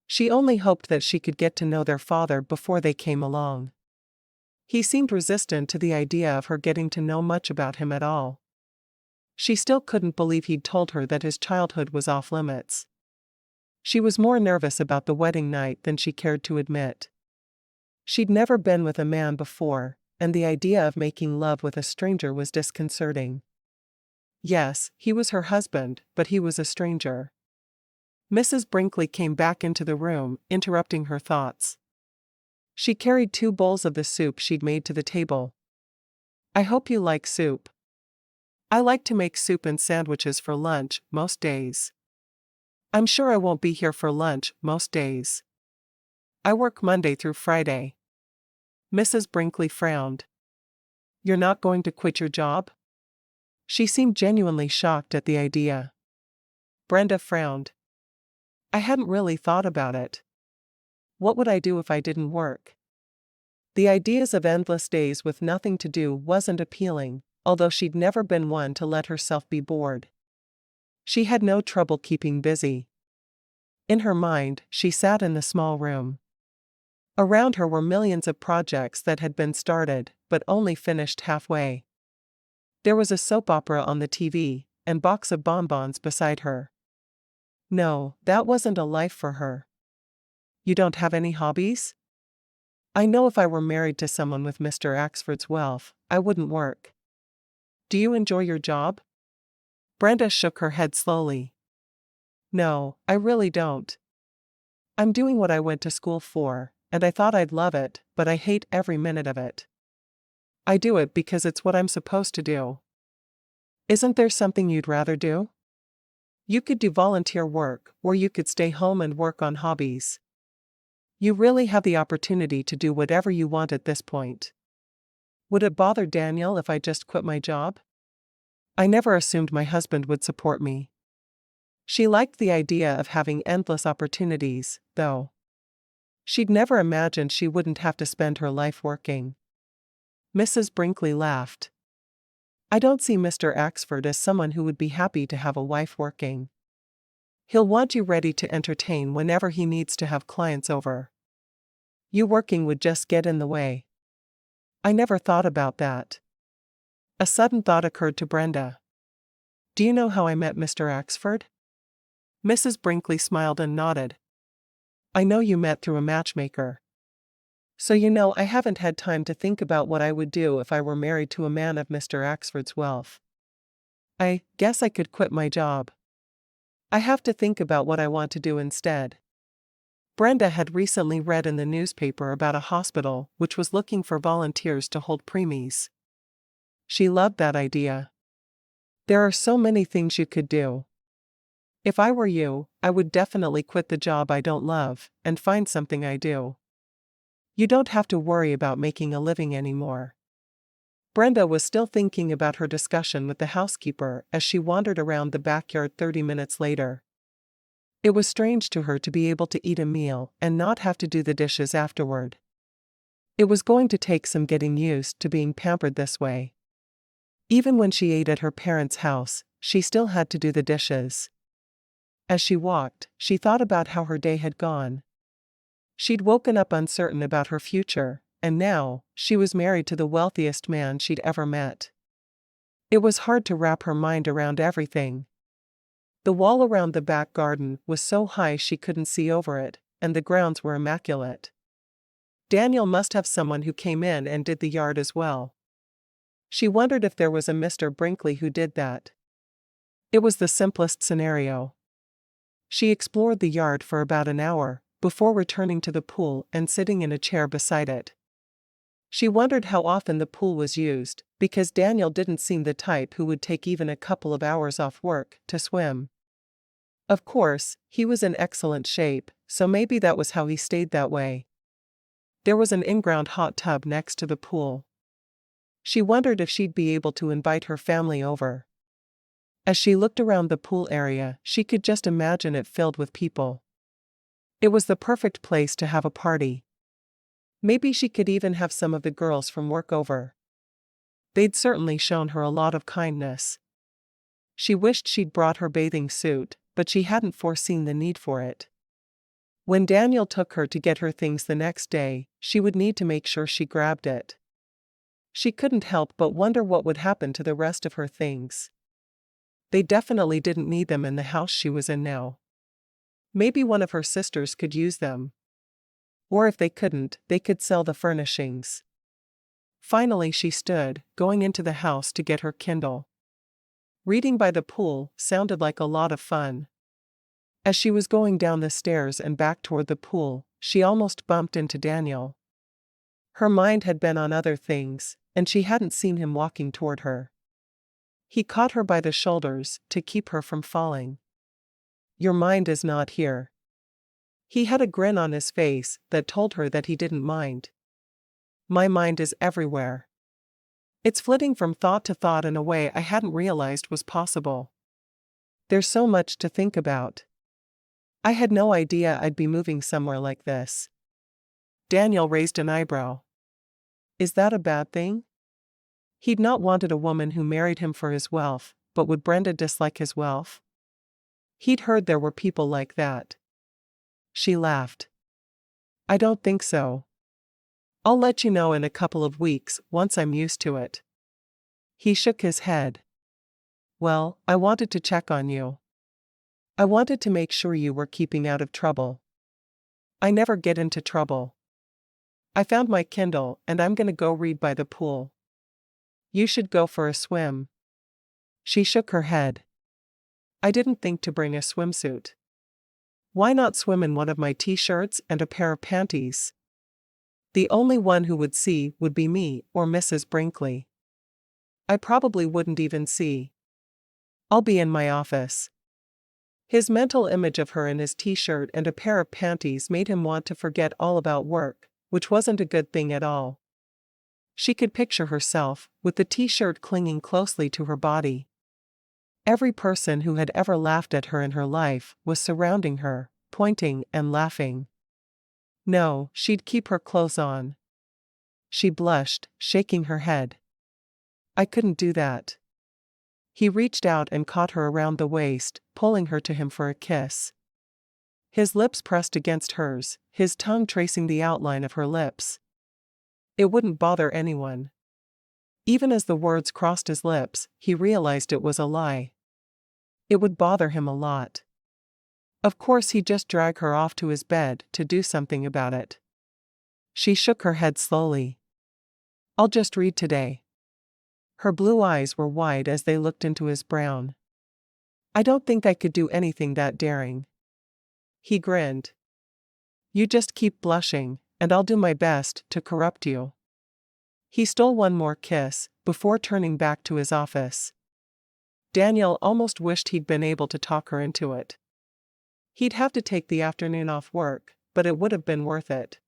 She only hoped that she could get to know their father before they came along. He seemed resistant to the idea of her getting to know much about him at all. She still couldn't believe he'd told her that his childhood was off limits. She was more nervous about the wedding night than she cared to admit. She'd never been with a man before, and the idea of making love with a stranger was disconcerting. Yes, he was her husband, but he was a stranger. Mrs. Brinkley came back into the room, interrupting her thoughts. She carried 2 bowls of the soup she'd made to the table. I hope you like soup. I like to make soup and sandwiches for lunch, most days. I'm sure I won't be here for lunch, most days. I work Monday through Friday. Mrs. Brinkley frowned. You're not going to quit your job? She seemed genuinely shocked at the idea. Brenda frowned. I hadn't really thought about it. What would I do if I didn't work? The ideas of endless days with nothing to do wasn't appealing, although she'd never been one to let herself be bored. She had no trouble keeping busy. In her mind, she sat in the small room. Around her were millions of projects that had been started, but only finished halfway. There was a soap opera on the TV, and box of bonbons beside her. No, that wasn't a life for her. You don't have any hobbies? I know if I were married to someone with Mr. Axford's wealth, I wouldn't work. Do you enjoy your job? Brenda shook her head slowly. No, I really don't. I'm doing what I went to school for, and I thought I'd love it, but I hate every minute of it. I do it because it's what I'm supposed to do. Isn't there something you'd rather do? You could do volunteer work, or you could stay home and work on hobbies. You really have the opportunity to do whatever you want at this point. Would it bother Daniel if I just quit my job? I never assumed my husband would support me. She liked the idea of having endless opportunities, though. She'd never imagined she wouldn't have to spend her life working. Mrs. Brinkley laughed. I don't see Mr. Axford as someone who would be happy to have a wife working. He'll want you ready to entertain whenever he needs to have clients over. You working would just get in the way. I never thought about that. A sudden thought occurred to Brenda. Do you know how I met Mr. Axford? Mrs. Brinkley smiled and nodded. I know you met through a matchmaker. So you know I haven't had time to think about what I would do if I were married to a man of Mr. Axford's wealth. I guess I could quit my job. I have to think about what I want to do instead. Brenda had recently read in the newspaper about a hospital which was looking for volunteers to hold preemies. She loved that idea. There are so many things you could do. If I were you, I would definitely quit the job I don't love and find something I do. You don't have to worry about making a living anymore. Brenda was still thinking about her discussion with the housekeeper as she wandered around the backyard 30 minutes later. It was strange to her to be able to eat a meal and not have to do the dishes afterward. It was going to take some getting used to being pampered this way. Even when she ate at her parents' house, she still had to do the dishes. As she walked, she thought about how her day had gone. She'd woken up uncertain about her future, and now, she was married to the wealthiest man she'd ever met. It was hard to wrap her mind around everything. The wall around the back garden was so high she couldn't see over it, and the grounds were immaculate. Daniel must have someone who came in and did the yard as well. She wondered if there was a Mr. Brinkley who did that. It was the simplest scenario. She explored the yard for about an hour, before returning to the pool and sitting in a chair beside it. She wondered how often the pool was used, because Daniel didn't seem the type who would take even a couple of hours off work to swim. Of course, he was in excellent shape, so maybe that was how he stayed that way. There was an in-ground hot tub next to the pool. She wondered if she'd be able to invite her family over. As she looked around the pool area, she could just imagine it filled with people. It was the perfect place to have a party. Maybe she could even have some of the girls from work over. They'd certainly shown her a lot of kindness. She wished she'd brought her bathing suit, but she hadn't foreseen the need for it. When Daniel took her to get her things the next day, she would need to make sure she grabbed it. She couldn't help but wonder what would happen to the rest of her things. They definitely didn't need them in the house she was in now. Maybe one of her sisters could use them. Or if they couldn't, they could sell the furnishings. Finally she stood, going into the house to get her Kindle. Reading by the pool sounded like a lot of fun. As she was going down the stairs and back toward the pool, she almost bumped into Daniel. Her mind had been on other things, and she hadn't seen him walking toward her. He caught her by the shoulders to keep her from falling. Your mind is not here. He had a grin on his face that told her that he didn't mind. My mind is everywhere. It's flitting from thought to thought in a way I hadn't realized was possible. There's so much to think about. I had no idea I'd be moving somewhere like this. Daniel raised an eyebrow. Is that a bad thing? He'd not wanted a woman who married him for his wealth, but would Brenda dislike his wealth? He'd heard there were people like that. She laughed. I don't think so. I'll let you know in a couple of weeks, once I'm used to it. He shook his head. Well, I wanted to check on you. I wanted to make sure you were keeping out of trouble. I never get into trouble. I found my Kindle and I'm gonna go read by the pool. You should go for a swim. She shook her head. I didn't think to bring a swimsuit. Why not swim in one of my t-shirts and a pair of panties? The only one who would see would be me or Mrs. Brinkley. I probably wouldn't even see. I'll be in my office. His mental image of her in his t-shirt and a pair of panties made him want to forget all about work, which wasn't a good thing at all. She could picture herself, with the t-shirt clinging closely to her body. Every person who had ever laughed at her in her life was surrounding her, pointing and laughing. No, she'd keep her clothes on. She blushed, shaking her head. I couldn't do that. He reached out and caught her around the waist, pulling her to him for a kiss. His lips pressed against hers, his tongue tracing the outline of her lips. It wouldn't bother anyone. Even as the words crossed his lips, he realized it was a lie. It would bother him a lot. Of course he'd just drag her off to his bed to do something about it. She shook her head slowly. I'll just read today. Her blue eyes were wide as they looked into his brown. I don't think I could do anything that daring. He grinned. You just keep blushing, and I'll do my best to corrupt you. He stole one more kiss, before turning back to his office. Daniel almost wished he'd been able to talk her into it. He'd have to take the afternoon off work, but it would have been worth it.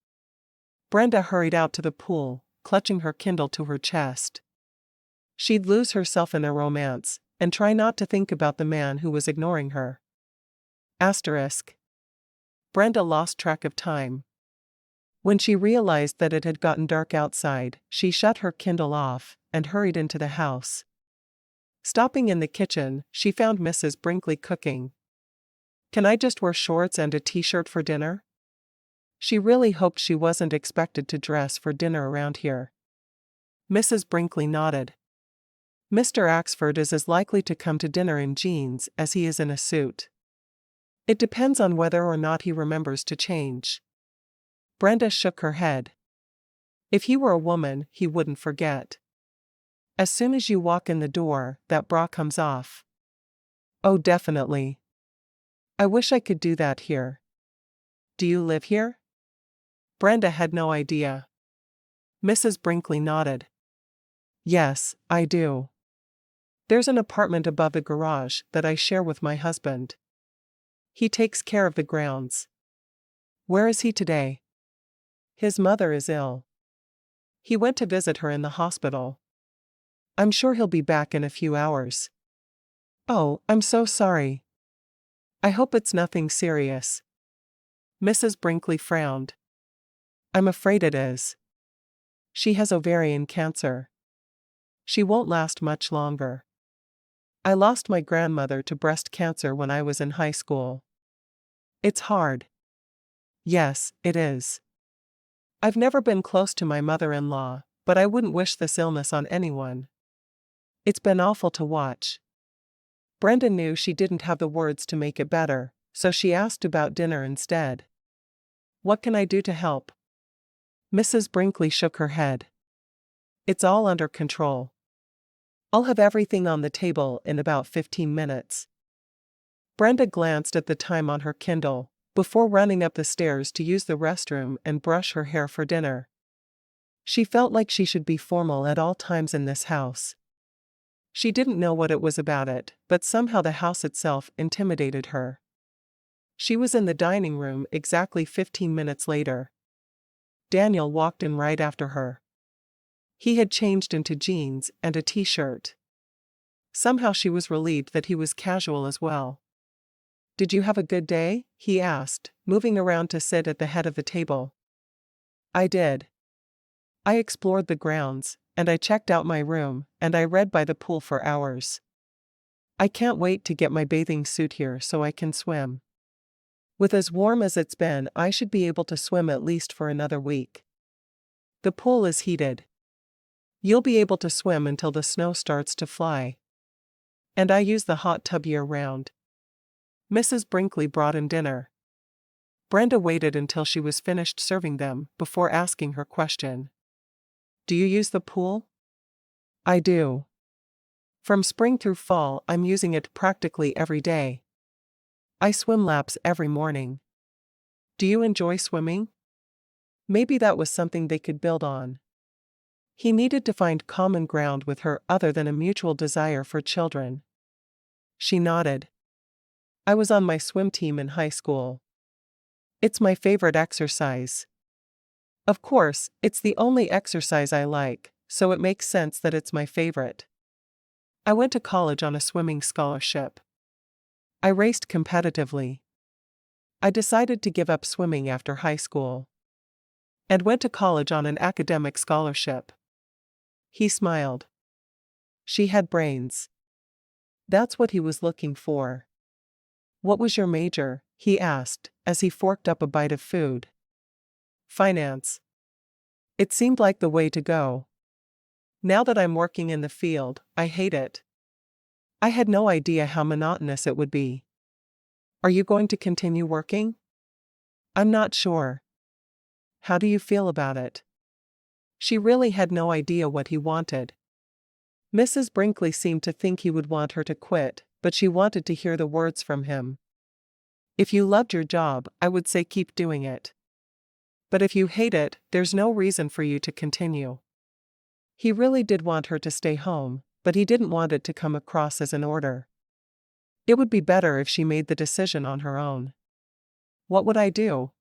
Brenda hurried out to the pool, clutching her Kindle to her chest. She'd lose herself in a romance, and try not to think about the man who was ignoring her. Asterisk. Brenda lost track of time. When she realized that it had gotten dark outside, she shut her Kindle off, and hurried into the house. Stopping in the kitchen, she found Mrs. Brinkley cooking. Can I just wear shorts and a t-shirt for dinner? She really hoped she wasn't expected to dress for dinner around here. Mrs. Brinkley nodded. Mr. Axford is as likely to come to dinner in jeans as he is in a suit. It depends on whether or not he remembers to change. Brenda shook her head. If he were a woman, he wouldn't forget. As soon as you walk in the door, that bra comes off. Oh, definitely. I wish I could do that here. Do you live here? Brenda had no idea. Mrs. Brinkley nodded. Yes, I do. There's an apartment above the garage that I share with my husband. He takes care of the grounds. Where is he today? His mother is ill. He went to visit her in the hospital. I'm sure he'll be back in a few hours. Oh, I'm so sorry. I hope it's nothing serious. Mrs. Brinkley frowned. I'm afraid it is. She has ovarian cancer. She won't last much longer. I lost my grandmother to breast cancer when I was in high school. It's hard. Yes, it is. I've never been close to my mother-in-law, but I wouldn't wish this illness on anyone. It's been awful to watch. Brenda knew she didn't have the words to make it better, so she asked about dinner instead. What can I do to help? Mrs. Brinkley shook her head. It's all under control. I'll have everything on the table in about 15 minutes. Brenda glanced at the time on her Kindle, before running up the stairs to use the restroom and brush her hair for dinner. She felt like she should be formal at all times in this house. She didn't know what it was about it, but somehow the house itself intimidated her. She was in the dining room exactly 15 minutes later. Daniel walked in right after her. He had changed into jeans and a t-shirt. Somehow she was relieved that he was casual as well. Did you have a good day? He asked, moving around to sit at the head of the table. I did. I explored the grounds, and I checked out my room, and I read by the pool for hours. I can't wait to get my bathing suit here so I can swim. With as warm as it's been, I should be able to swim at least for another week. The pool is heated. You'll be able to swim until the snow starts to fly. And I use the hot tub year-round. Mrs. Brinkley brought in dinner. Brenda waited until she was finished serving them before asking her question. Do you use the pool? I do. From spring through fall, I'm using it practically every day. I swim laps every morning. Do you enjoy swimming? Maybe that was something they could build on. He needed to find common ground with her other than a mutual desire for children. She nodded. I was on my swim team in high school. It's my favorite exercise. Of course, it's the only exercise I like, so it makes sense that it's my favorite. I went to college on a swimming scholarship. I raced competitively. I decided to give up swimming after high school. And went to college on an academic scholarship. He smiled. She had brains. That's what he was looking for. What was your major? He asked, as he forked up a bite of food. Finance. It seemed like the way to go. Now that I'm working in the field, I hate it. I had no idea how monotonous it would be. Are you going to continue working? I'm not sure. How do you feel about it? She really had no idea what he wanted. Mrs. Brinkley seemed to think he would want her to quit, but she wanted to hear the words from him. If you loved your job, I would say keep doing it. But if you hate it, there's no reason for you to continue. He really did want her to stay home, but he didn't want it to come across as an order. It would be better if she made the decision on her own. What would I do?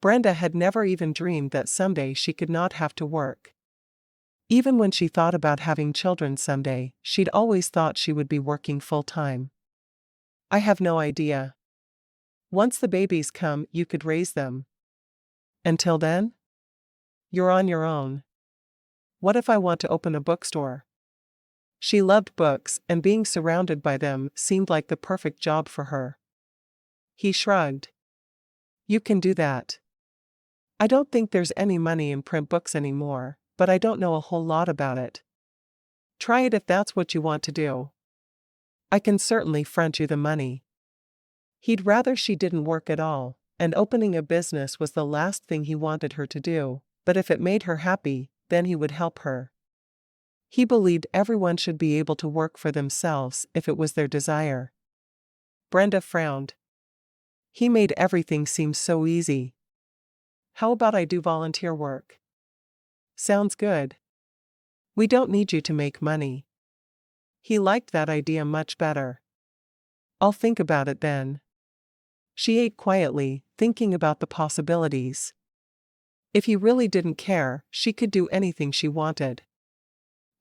Brenda had never even dreamed that someday she could not have to work. Even when she thought about having children someday, she'd always thought she would be working full-time. I have no idea. Once the babies come, you could raise them. Until then? You're on your own. What if I want to open a bookstore? She loved books, and being surrounded by them seemed like the perfect job for her. He shrugged. You can do that. I don't think there's any money in print books anymore, but I don't know a whole lot about it. Try it if that's what you want to do. I can certainly front you the money. He'd rather she didn't work at all, and opening a business was the last thing he wanted her to do, but if it made her happy, then he would help her. He believed everyone should be able to work for themselves if it was their desire. Brenda frowned. He made everything seem so easy. How about I do volunteer work? Sounds good. We don't need you to make money. He liked that idea much better. I'll think about it then. She ate quietly, thinking about the possibilities. If he really didn't care, she could do anything she wanted.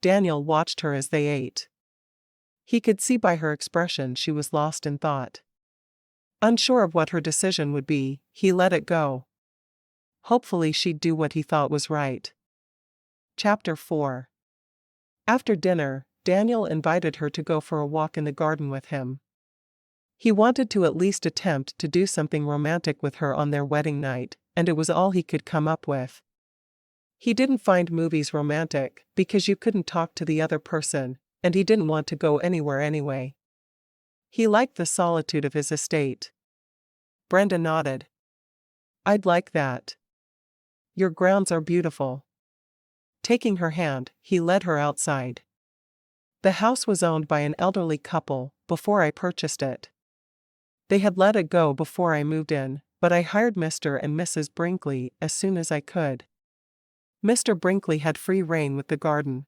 Daniel watched her as they ate. He could see by her expression she was lost in thought. Unsure of what her decision would be, he let it go. Hopefully she'd do what he thought was right. Chapter 4. After dinner, Daniel invited her to go for a walk in the garden with him. He wanted to at least attempt to do something romantic with her on their wedding night, and it was all he could come up with. He didn't find movies romantic because you couldn't talk to the other person, and he didn't want to go anywhere anyway. He liked the solitude of his estate. Brenda nodded. I'd like that. Your grounds are beautiful. Taking her hand, he led her outside. The house was owned by an elderly couple before I purchased it. They had let it go before I moved in, but I hired Mr. and Mrs. Brinkley as soon as I could. Mr. Brinkley had free rein with the garden.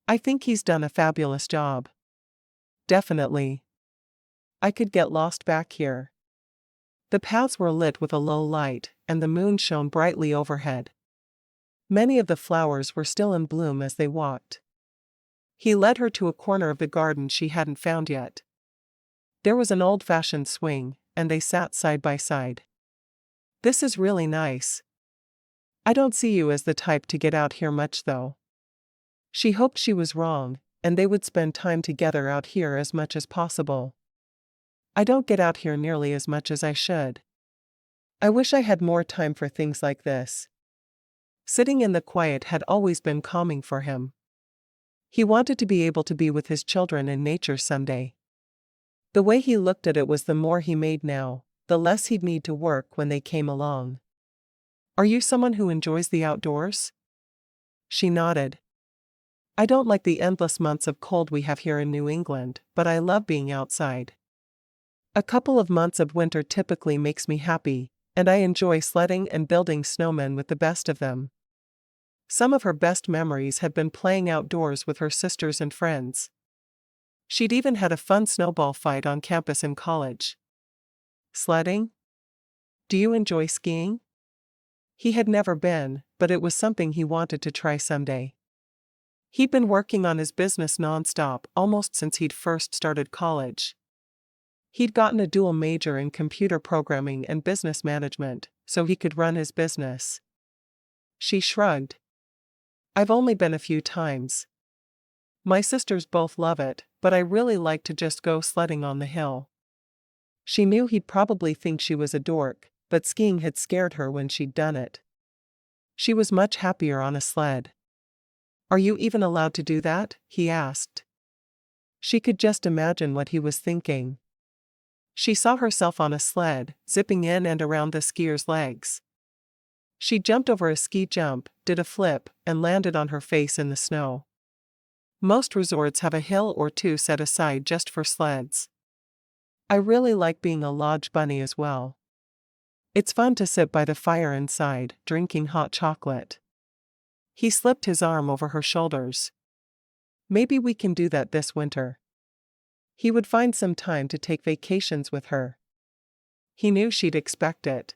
I think he's done a fabulous job. Definitely. I could get lost back here. The paths were lit with a low light, and the moon shone brightly overhead. Many of the flowers were still in bloom as they walked. He led her to a corner of the garden she hadn't found yet. There was an old-fashioned swing, and they sat side by side. This is really nice. I don't see you as the type to get out here much though. She hoped she was wrong, and they would spend time together out here as much as possible. I don't get out here nearly as much as I should. I wish I had more time for things like this. Sitting in the quiet had always been calming for him. He wanted to be able to be with his children in nature someday. The way he looked at it was the more he made now, the less he'd need to work when they came along. Are you someone who enjoys the outdoors? She nodded. I don't like the endless months of cold we have here in New England, but I love being outside. A couple of months of winter typically makes me happy, and I enjoy sledding and building snowmen with the best of them. Some of her best memories had been playing outdoors with her sisters and friends. She'd even had a fun snowball fight on campus in college. Sledding? Do you enjoy skiing? He had never been, but it was something he wanted to try someday. He'd been working on his business nonstop almost since he'd first started college. He'd gotten a dual major in computer programming and business management, so he could run his business. She shrugged. I've only been a few times. My sisters both love it, but I really like to just go sledding on the hill. She knew he'd probably think she was a dork, but skiing had scared her when she'd done it. She was much happier on a sled. Are you even allowed to do that? He asked. She could just imagine what he was thinking. She saw herself on a sled, zipping in and around the skier's legs. She jumped over a ski jump, did a flip, and landed on her face in the snow. Most resorts have a hill or two set aside just for sleds. I really like being a lodge bunny as well. It's fun to sit by the fire inside, drinking hot chocolate. He slipped his arm over her shoulders. Maybe we can do that this winter. He would find some time to take vacations with her. He knew she'd expect it.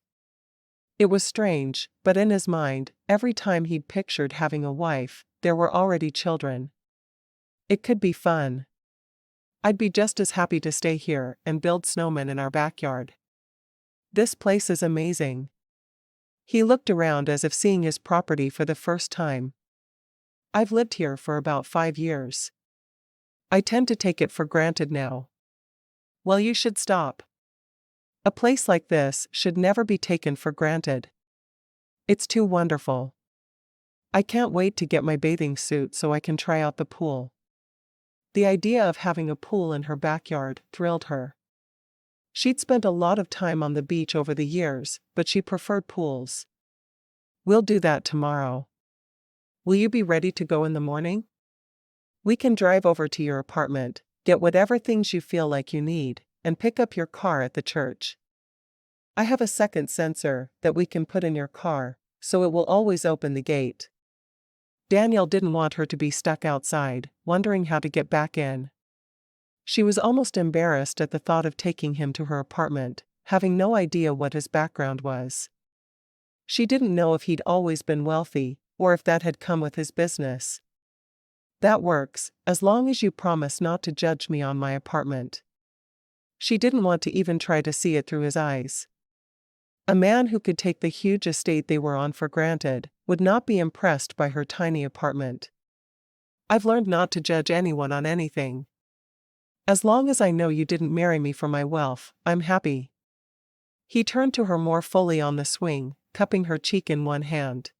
It was strange, but in his mind, every time he'd pictured having a wife, there were already children. It could be fun. I'd be just as happy to stay here and build snowmen in our backyard. This place is amazing. He looked around as if seeing his property for the first time. I've lived here for about 5 years. I tend to take it for granted now. Well, you should stop. A place like this should never be taken for granted. It's too wonderful. I can't wait to get my bathing suit so I can try out the pool. The idea of having a pool in her backyard thrilled her. She'd spent a lot of time on the beach over the years, but she preferred pools. We'll do that tomorrow. Will you be ready to go in the morning? We can drive over to your apartment, get whatever things you feel like you need, and pick up your car at the church. I have a second sensor that we can put in your car, so it will always open the gate. Daniel didn't want her to be stuck outside, wondering how to get back in. She was almost embarrassed at the thought of taking him to her apartment, having no idea what his background was. She didn't know if he'd always been wealthy, or if that had come with his business. That works, as long as you promise not to judge me on my apartment. She didn't want to even try to see it through his eyes. A man who could take the huge estate they were on for granted would not be impressed by her tiny apartment. I've learned not to judge anyone on anything. As long as I know you didn't marry me for my wealth, I'm happy. He turned to her more fully on the swing, cupping her cheek in one hand.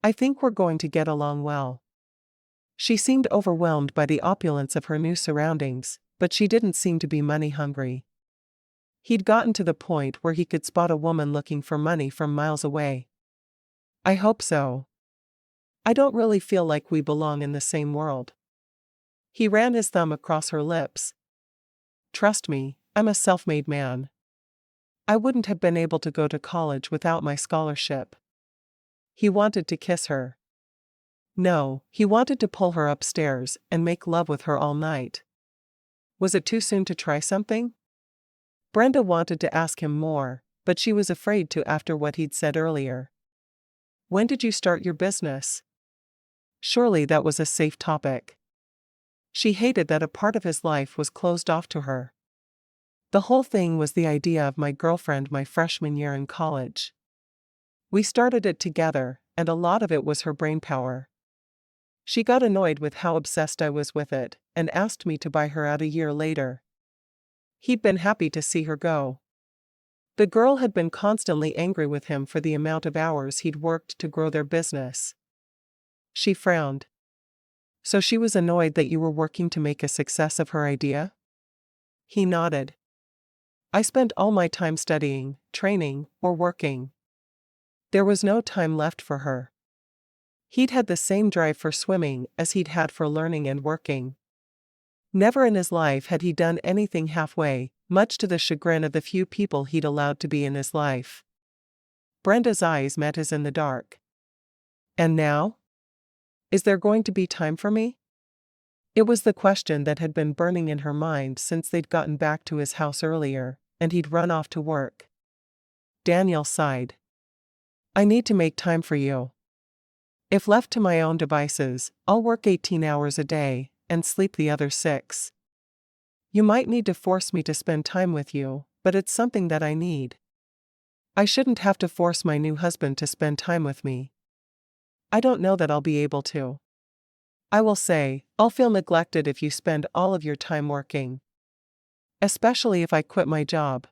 I think we're going to get along well. She seemed overwhelmed by the opulence of her new surroundings, but she didn't seem to be money hungry. He'd gotten to the point where he could spot a woman looking for money from miles away. I hope so. I don't really feel like we belong in the same world. He ran his thumb across her lips. Trust me, I'm a self-made man. I wouldn't have been able to go to college without my scholarship. He wanted to kiss her. No, he wanted to pull her upstairs and make love with her all night. Was it too soon to try something? Brenda wanted to ask him more, but she was afraid to after what he'd said earlier. When did you start your business? Surely that was a safe topic. She hated that a part of his life was closed off to her. The whole thing was the idea of my girlfriend my freshman year in college. We started it together, and a lot of it was her brainpower. She got annoyed with how obsessed I was with it, and asked me to buy her out a year later. He'd been happy to see her go. The girl had been constantly angry with him for the amount of hours he'd worked to grow their business. She frowned. So she was annoyed that you were working to make a success of her idea? He nodded. I spent all my time studying, training, or working. There was no time left for her. He'd had the same drive for swimming as he'd had for learning and working. Never in his life had he done anything halfway, much to the chagrin of the few people he'd allowed to be in his life. Brenda's eyes met his in the dark. And now? Is there going to be time for me? It was the question that had been burning in her mind since they'd gotten back to his house earlier, and he'd run off to work. Daniel sighed. I need to make time for you. If left to my own devices, I'll work 18 hours a day, and sleep the other 6. You might need to force me to spend time with you, but it's something that I need. I shouldn't have to force my new husband to spend time with me. I don't know that I'll be able to. I will say, I'll feel neglected if you spend all of your time working. Especially if I quit my job.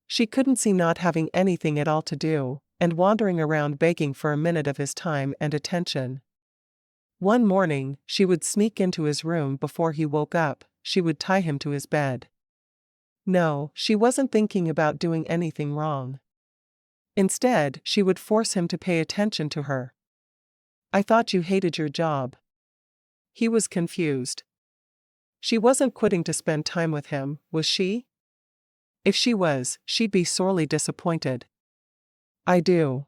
She couldn't see not having anything at all to do, and wandering around begging for a minute of his time and attention. One morning, she would sneak into his room before he woke up. She would tie him to his bed. No, she wasn't thinking about doing anything wrong. Instead, she would force him to pay attention to her. I thought you hated your job. He was confused. She wasn't quitting to spend time with him, was she? If she was, she'd be sorely disappointed. I do.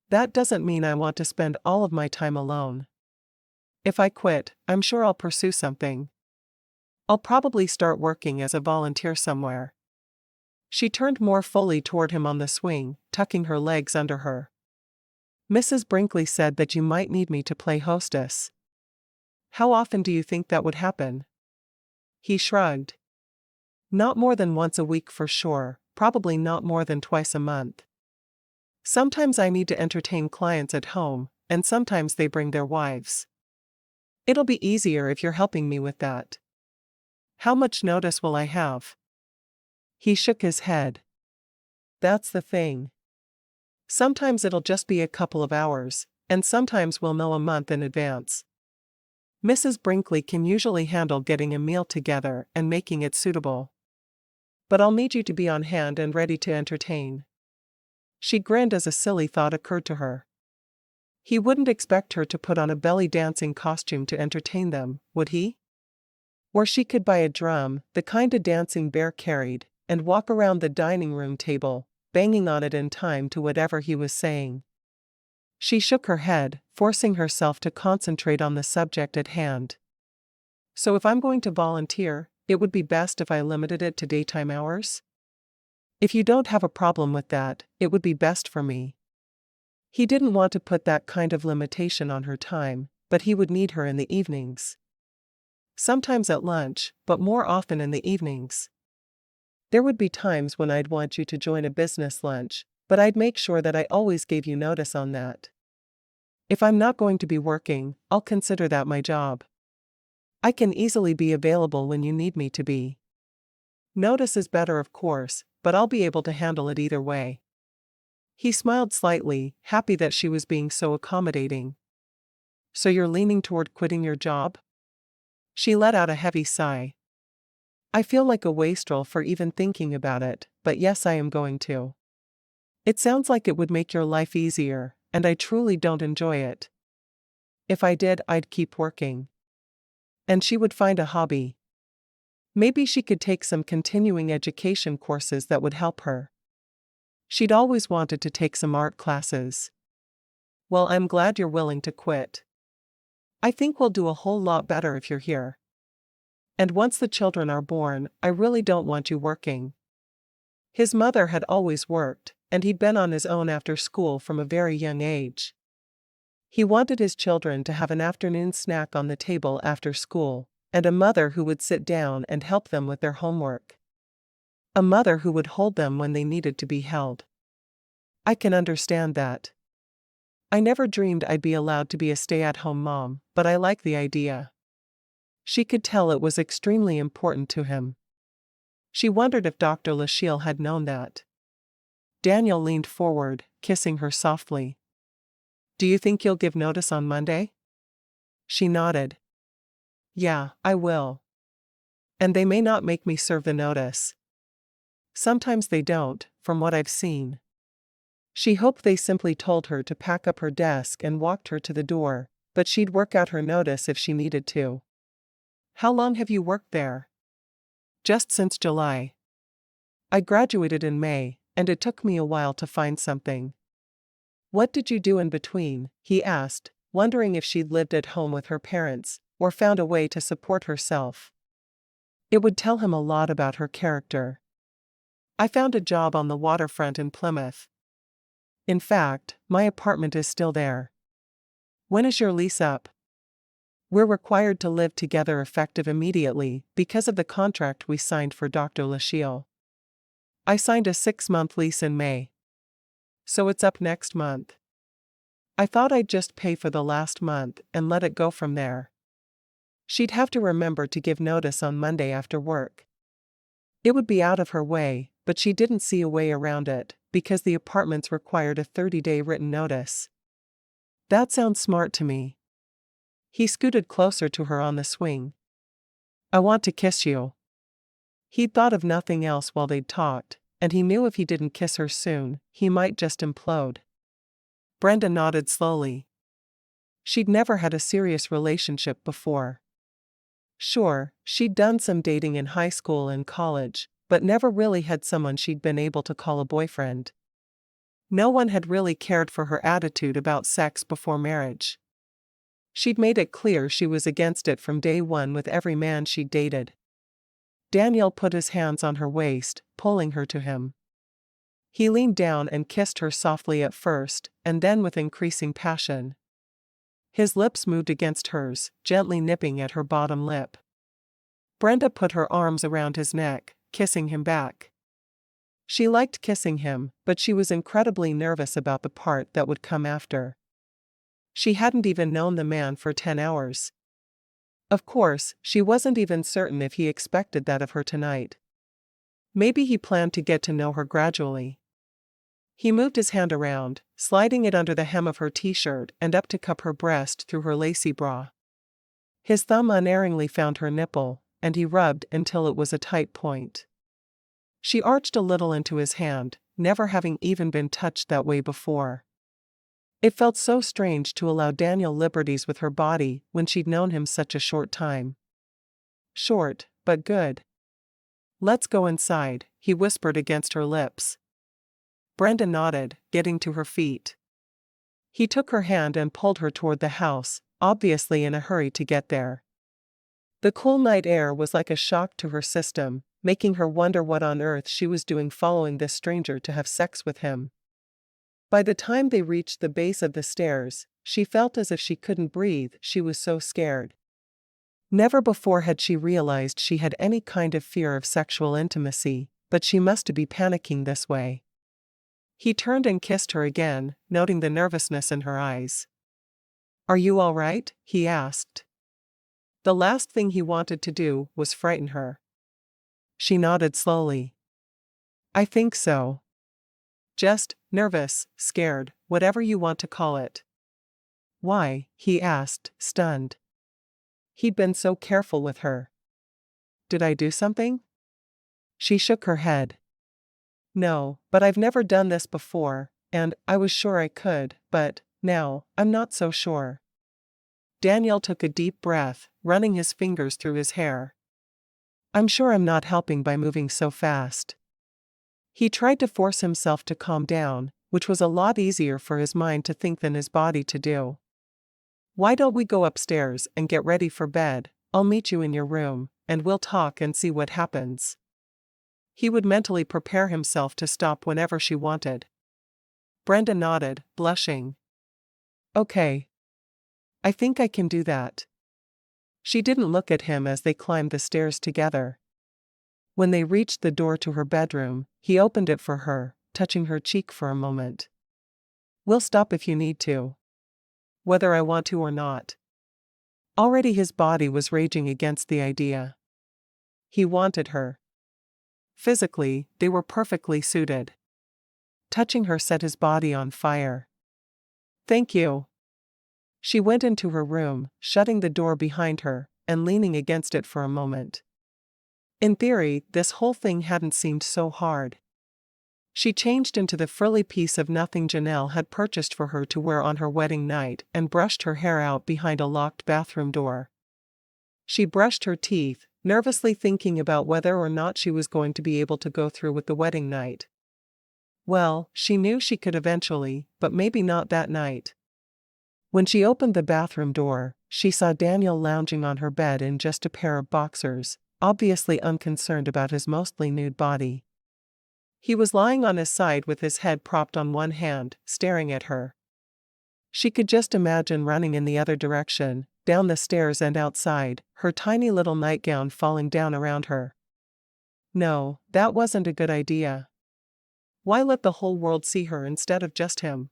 That doesn't mean I want to spend all of my time alone. If I quit, I'm sure I'll pursue something. I'll probably start working as a volunteer somewhere. She turned more fully toward him on the swing, tucking her legs under her. Mrs. Brinkley said that you might need me to play hostess. How often do you think that would happen? He shrugged. Not more than once a week for sure, probably not more than twice a month. Sometimes I need to entertain clients at home, and sometimes they bring their wives. It'll be easier if you're helping me with that. How much notice will I have? He shook his head. That's the thing. Sometimes it'll just be a couple of hours, and sometimes we'll know a month in advance. Mrs. Brinkley can usually handle getting a meal together and making it suitable. But I'll need you to be on hand and ready to entertain. She grinned as a silly thought occurred to her. He wouldn't expect her to put on a belly dancing costume to entertain them, would he? Or she could buy a drum, the kind a dancing bear carried, and walk around the dining room table, banging on it in time to whatever he was saying. She shook her head, forcing herself to concentrate on the subject at hand. So if I'm going to volunteer, it would be best if I limited it to daytime hours? If you don't have a problem with that, it would be best for me. He didn't want to put that kind of limitation on her time, but he would need her in the evenings. Sometimes at lunch, but more often in the evenings. There would be times when I'd want you to join a business lunch, but I'd make sure that I always gave you notice on that. If I'm not going to be working, I'll consider that my job. I can easily be available when you need me to be. Notice is better, of course, but I'll be able to handle it either way. He smiled slightly, happy that she was being so accommodating. So you're leaning toward quitting your job? She let out a heavy sigh. I feel like a wastrel for even thinking about it, but yes, I am going to. It sounds like it would make your life easier, and I truly don't enjoy it. If I did, I'd keep working. And she would find a hobby. Maybe she could take some continuing education courses that would help her. She'd always wanted to take some art classes. Well, I'm glad you're willing to quit. I think we'll do a whole lot better if you're here. And once the children are born, I really don't want you working. His mother had always worked, and he'd been on his own after school from a very young age. He wanted his children to have an afternoon snack on the table after school, and a mother who would sit down and help them with their homework. A mother who would hold them when they needed to be held. I can understand that. I never dreamed I'd be allowed to be a stay-at-home mom, but I like the idea. She could tell it was extremely important to him. She wondered if Dr. Lachelle had known that. Daniel leaned forward, kissing her softly. Do you think you'll give notice on Monday? She nodded. Yeah, I will. And they may not make me serve the notice. Sometimes they don't, from what I've seen. She hoped they simply told her to pack up her desk and walked her to the door, but she'd work out her notice if she needed to. How long have you worked there? Just since July. I graduated in May, and it took me a while to find something. What did you do in between? He asked, wondering if she'd lived at home with her parents, or found a way to support herself. It would tell him a lot about her character. I found a job on the waterfront in Plymouth. In fact, my apartment is still there. When is your lease up? We're required to live together effective immediately because of the contract we signed for Dr. Lachelle. I signed a 6-month lease in May. So it's up next month. I thought I'd just pay for the last month and let it go from there. She'd have to remember to give notice on Monday after work. It would be out of her way, but she didn't see a way around it, because the apartments required a 30-day written notice. That sounds smart to me. He scooted closer to her on the swing. I want to kiss you. He'd thought of nothing else while they'd talked, and he knew if he didn't kiss her soon, he might just implode. Brenda nodded slowly. She'd never had a serious relationship before. Sure, she'd done some dating in high school and college, but never really had someone she'd been able to call a boyfriend. No one had really cared for her attitude about sex before marriage. She'd made it clear she was against it from day one with every man she'd dated. Daniel put his hands on her waist, pulling her to him. He leaned down and kissed her softly at first, and then with increasing passion. His lips moved against hers, gently nipping at her bottom lip. Brenda put her arms around his neck, kissing him back. She liked kissing him, but she was incredibly nervous about the part that would come after. She hadn't even known the man for 10 hours. Of course, she wasn't even certain if he expected that of her tonight. Maybe he planned to get to know her gradually. He moved his hand around, sliding it under the hem of her t-shirt and up to cup her breast through her lacy bra. His thumb unerringly found her nipple, and he rubbed until it was a tight point. She arched a little into his hand, never having even been touched that way before. It felt so strange to allow Daniel liberties with her body when she'd known him such a short time. Short, but good. Let's go inside, he whispered against her lips. Brenda nodded, getting to her feet. He took her hand and pulled her toward the house, obviously in a hurry to get there. The cool night air was like a shock to her system, making her wonder what on earth she was doing following this stranger to have sex with him. By the time they reached the base of the stairs, she felt as if she couldn't breathe, she was so scared. Never before had she realized she had any kind of fear of sexual intimacy, but she must be panicking this way. He turned and kissed her again, noting the nervousness in her eyes. Are you all right? He asked. The last thing he wanted to do was frighten her. She nodded slowly. I think so. Just nervous, scared, whatever you want to call it. Why? He asked, stunned. He'd been so careful with her. Did I do something? She shook her head. No, but I've never done this before, and I was sure I could, but now, I'm not so sure. Daniel took a deep breath, running his fingers through his hair. I'm sure I'm not helping by moving so fast. He tried to force himself to calm down, which was a lot easier for his mind to think than his body to do. Why don't we go upstairs and get ready for bed? I'll meet you in your room, and we'll talk and see what happens. He would mentally prepare himself to stop whenever she wanted. Brenda nodded, blushing. Okay. I think I can do that. She didn't look at him as they climbed the stairs together. When they reached the door to her bedroom, he opened it for her, touching her cheek for a moment. We'll stop if you need to. Whether I want to or not. Already his body was raging against the idea. He wanted her. Physically, they were perfectly suited. Touching her set his body on fire. Thank you. She went into her room, shutting the door behind her, and leaning against it for a moment. In theory, this whole thing hadn't seemed so hard. She changed into the frilly piece of nothing Janelle had purchased for her to wear on her wedding night and brushed her hair out behind a locked bathroom door. She brushed her teeth, nervously thinking about whether or not she was going to be able to go through with the wedding night. Well, she knew she could eventually, but maybe not that night. When she opened the bathroom door, she saw Daniel lounging on her bed in just a pair of boxers, obviously unconcerned about his mostly nude body. He was lying on his side with his head propped on one hand, staring at her. She could just imagine running in the other direction, down the stairs and outside, her tiny little nightgown falling down around her. No, that wasn't a good idea. Why let the whole world see her instead of just him?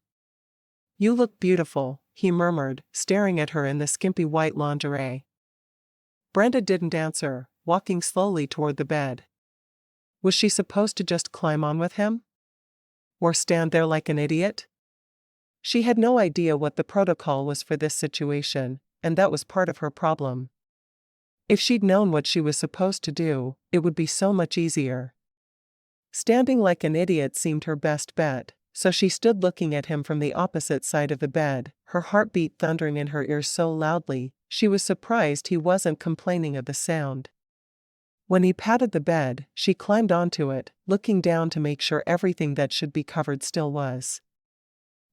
You look beautiful, he murmured, staring at her in the skimpy white lingerie. Brenda didn't answer, walking slowly toward the bed. Was she supposed to just climb on with him? Or stand there like an idiot? She had no idea what the protocol was for this situation, and that was part of her problem. If she'd known what she was supposed to do, it would be so much easier. Standing like an idiot seemed her best bet, so she stood looking at him from the opposite side of the bed, her heartbeat thundering in her ears so loudly, she was surprised he wasn't complaining of the sound. When he patted the bed, she climbed onto it, looking down to make sure everything that should be covered still was.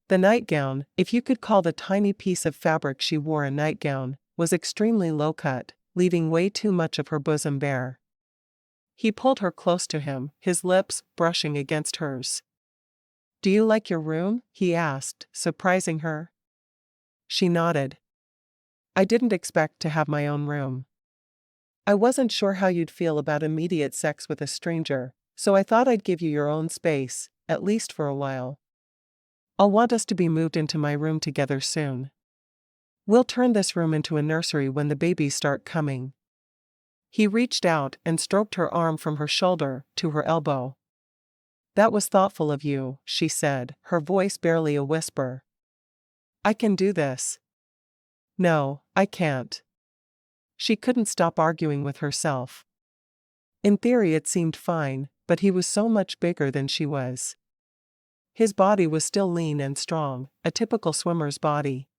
The nightgown, if you could call the tiny piece of fabric she wore a nightgown, was extremely low-cut, leaving way too much of her bosom bare. He pulled her close to him, his lips brushing against hers. "Do you like your room?" he asked, surprising her. She nodded. "I didn't expect to have my own room. I wasn't sure how you'd feel about immediate sex with a stranger, so I thought I'd give you your own space, at least for a while. I'll want us to be moved into my room together soon. We'll turn this room into a nursery when the babies start coming." He reached out and stroked her arm from her shoulder to her elbow. "That was thoughtful of you," she said, her voice barely a whisper. "I can do this." "No, I can't." She couldn't stop arguing with herself. In theory it seemed fine, but he was so much bigger than she was. His body was still lean and strong, a typical swimmer's body.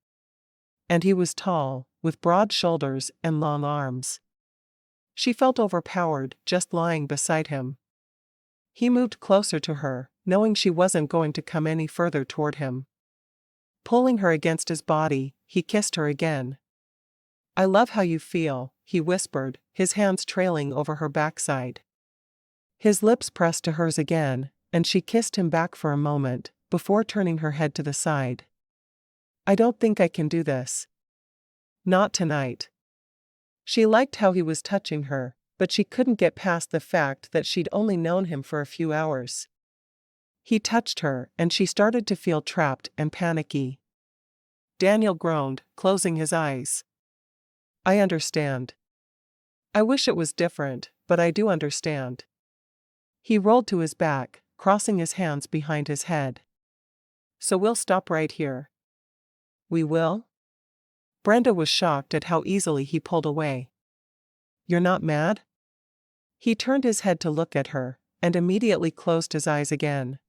And he was tall, with broad shoulders and long arms. She felt overpowered just lying beside him. He moved closer to her, knowing she wasn't going to come any further toward him. Pulling her against his body, he kissed her again. "I love how you feel," he whispered, his hands trailing over her backside. His lips pressed to hers again, and she kissed him back for a moment, before turning her head to the side. "I don't think I can do this. Not tonight." She liked how he was touching her, but she couldn't get past the fact that she'd only known him for a few hours. He touched her, and she started to feel trapped and panicky. Daniel groaned, closing his eyes. "I understand. I wish it was different, but I do understand." He rolled to his back, crossing his hands behind his head. "So we'll stop right here." "We will?" Brenda was shocked at how easily he pulled away. "You're not mad?" He turned his head to look at her, and immediately closed his eyes again.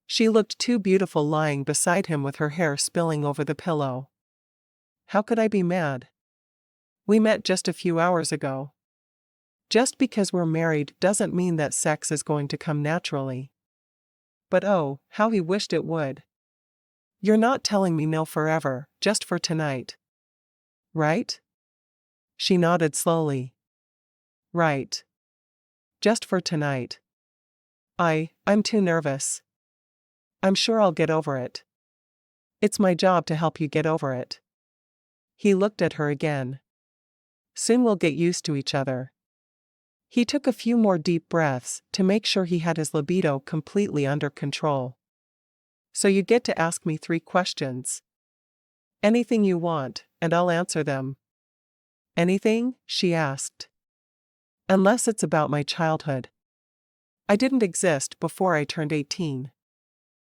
She looked too beautiful lying beside him with her hair spilling over the pillow. "How could I be mad? We met just a few hours ago. Just because we're married doesn't mean that sex is going to come naturally." But oh, how he wished it would. "You're not telling me no forever, just for tonight. Right?" She nodded slowly. "Right. Just for tonight. I'm too nervous. I'm sure I'll get over it. It's my job to help you get over it." He looked at her again. "Soon we'll get used to each other." He took a few more deep breaths to make sure he had his libido completely under control. So you get to ask me 3 questions. Anything you want, and I'll answer them. Anything? She asked. Unless it's about my childhood. I didn't exist before I turned 18.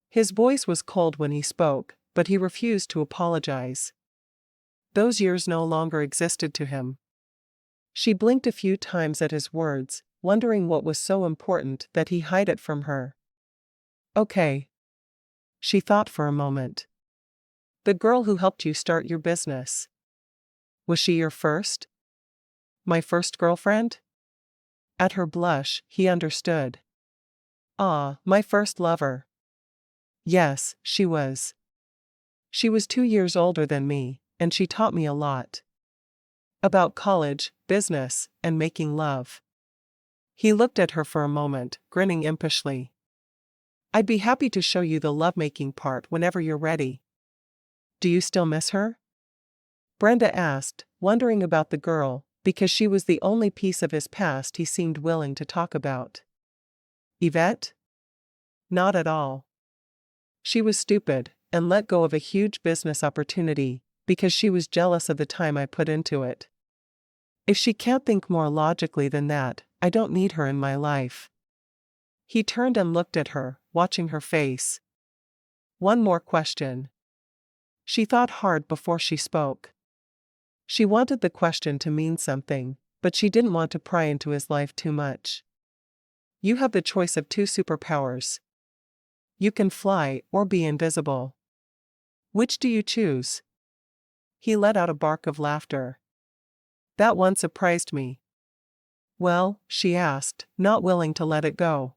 His voice was cold when he spoke, but he refused to apologize. Those years no longer existed to him. She blinked a few times at his words, wondering what was so important that he hid it from her. Okay. She thought for a moment. The girl who helped you start your business. Was she your first? My first girlfriend? At her blush, he understood. Ah, my first lover. Yes, she was. She was 2 years older than me, and she taught me a lot. About college, business, and making love. He looked at her for a moment, grinning impishly. I'd be happy to show you the lovemaking part whenever you're ready. Do you still miss her? Brenda asked, wondering about the girl, because she was the only piece of his past he seemed willing to talk about. Yvette? Not at all. She was stupid, and let go of a huge business opportunity, because she was jealous of the time I put into it. If she can't think more logically than that, I don't need her in my life. He turned and looked at her, watching her face. One more question. She thought hard before she spoke. She wanted the question to mean something, but she didn't want to pry into his life too much. You have the choice of 2 superpowers. You can fly or be invisible. Which do you choose? He let out a bark of laughter. That one surprised me. Well, she asked, not willing to let it go.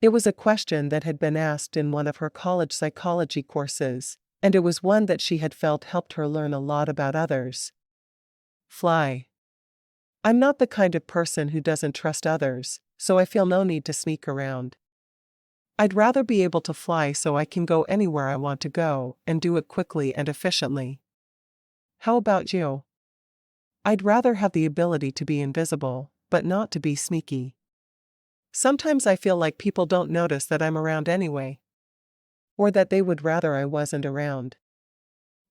It was a question that had been asked in one of her college psychology courses, and it was one that she had felt helped her learn a lot about others. Fly. I'm not the kind of person who doesn't trust others, so I feel no need to sneak around. I'd rather be able to fly so I can go anywhere I want to go and do it quickly and efficiently. How about you? I'd rather have the ability to be invisible, but not to be sneaky. Sometimes I feel like people don't notice that I'm around anyway. Or that they would rather I wasn't around.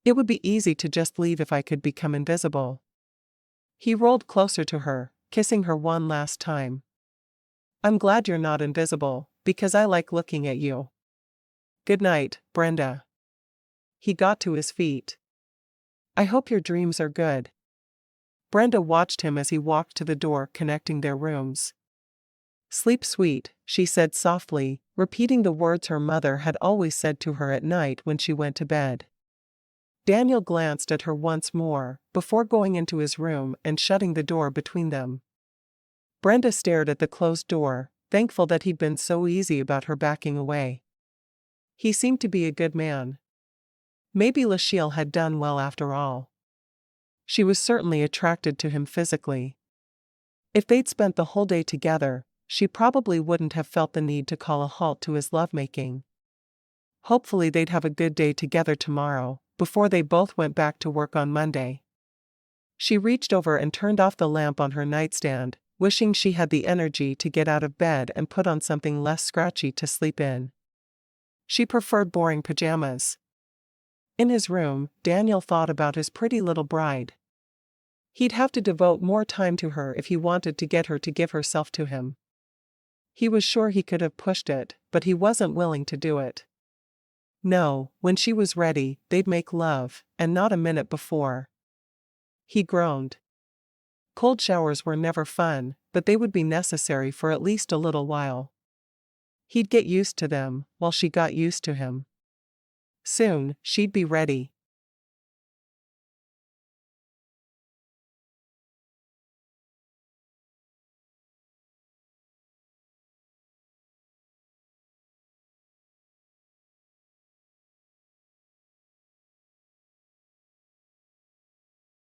It would be easy to just leave if I could become invisible. He rolled closer to her, kissing her one last time. I'm glad you're not invisible, because I like looking at you. Good night, Brenda. He got to his feet. I hope your dreams are good. Brenda watched him as he walked to the door connecting their rooms. Sleep sweet, she said softly, repeating the words her mother had always said to her at night when she went to bed. Daniel glanced at her once more, before going into his room and shutting the door between them. Brenda stared at the closed door, thankful that he'd been so easy about her backing away. He seemed to be a good man. Maybe Lachelle had done well after all. She was certainly attracted to him physically. If they'd spent the whole day together, she probably wouldn't have felt the need to call a halt to his lovemaking. Hopefully they'd have a good day together tomorrow, before they both went back to work on Monday. She reached over and turned off the lamp on her nightstand, wishing she had the energy to get out of bed and put on something less scratchy to sleep in. She preferred boring pajamas. In his room, Daniel thought about his pretty little bride. He'd have to devote more time to her if he wanted to get her to give herself to him. He was sure he could have pushed it, but he wasn't willing to do it. No, when she was ready, they'd make love, and not a minute before. He groaned. Cold showers were never fun, but they would be necessary for at least a little while. He'd get used to them, while she got used to him. Soon, she'd be ready.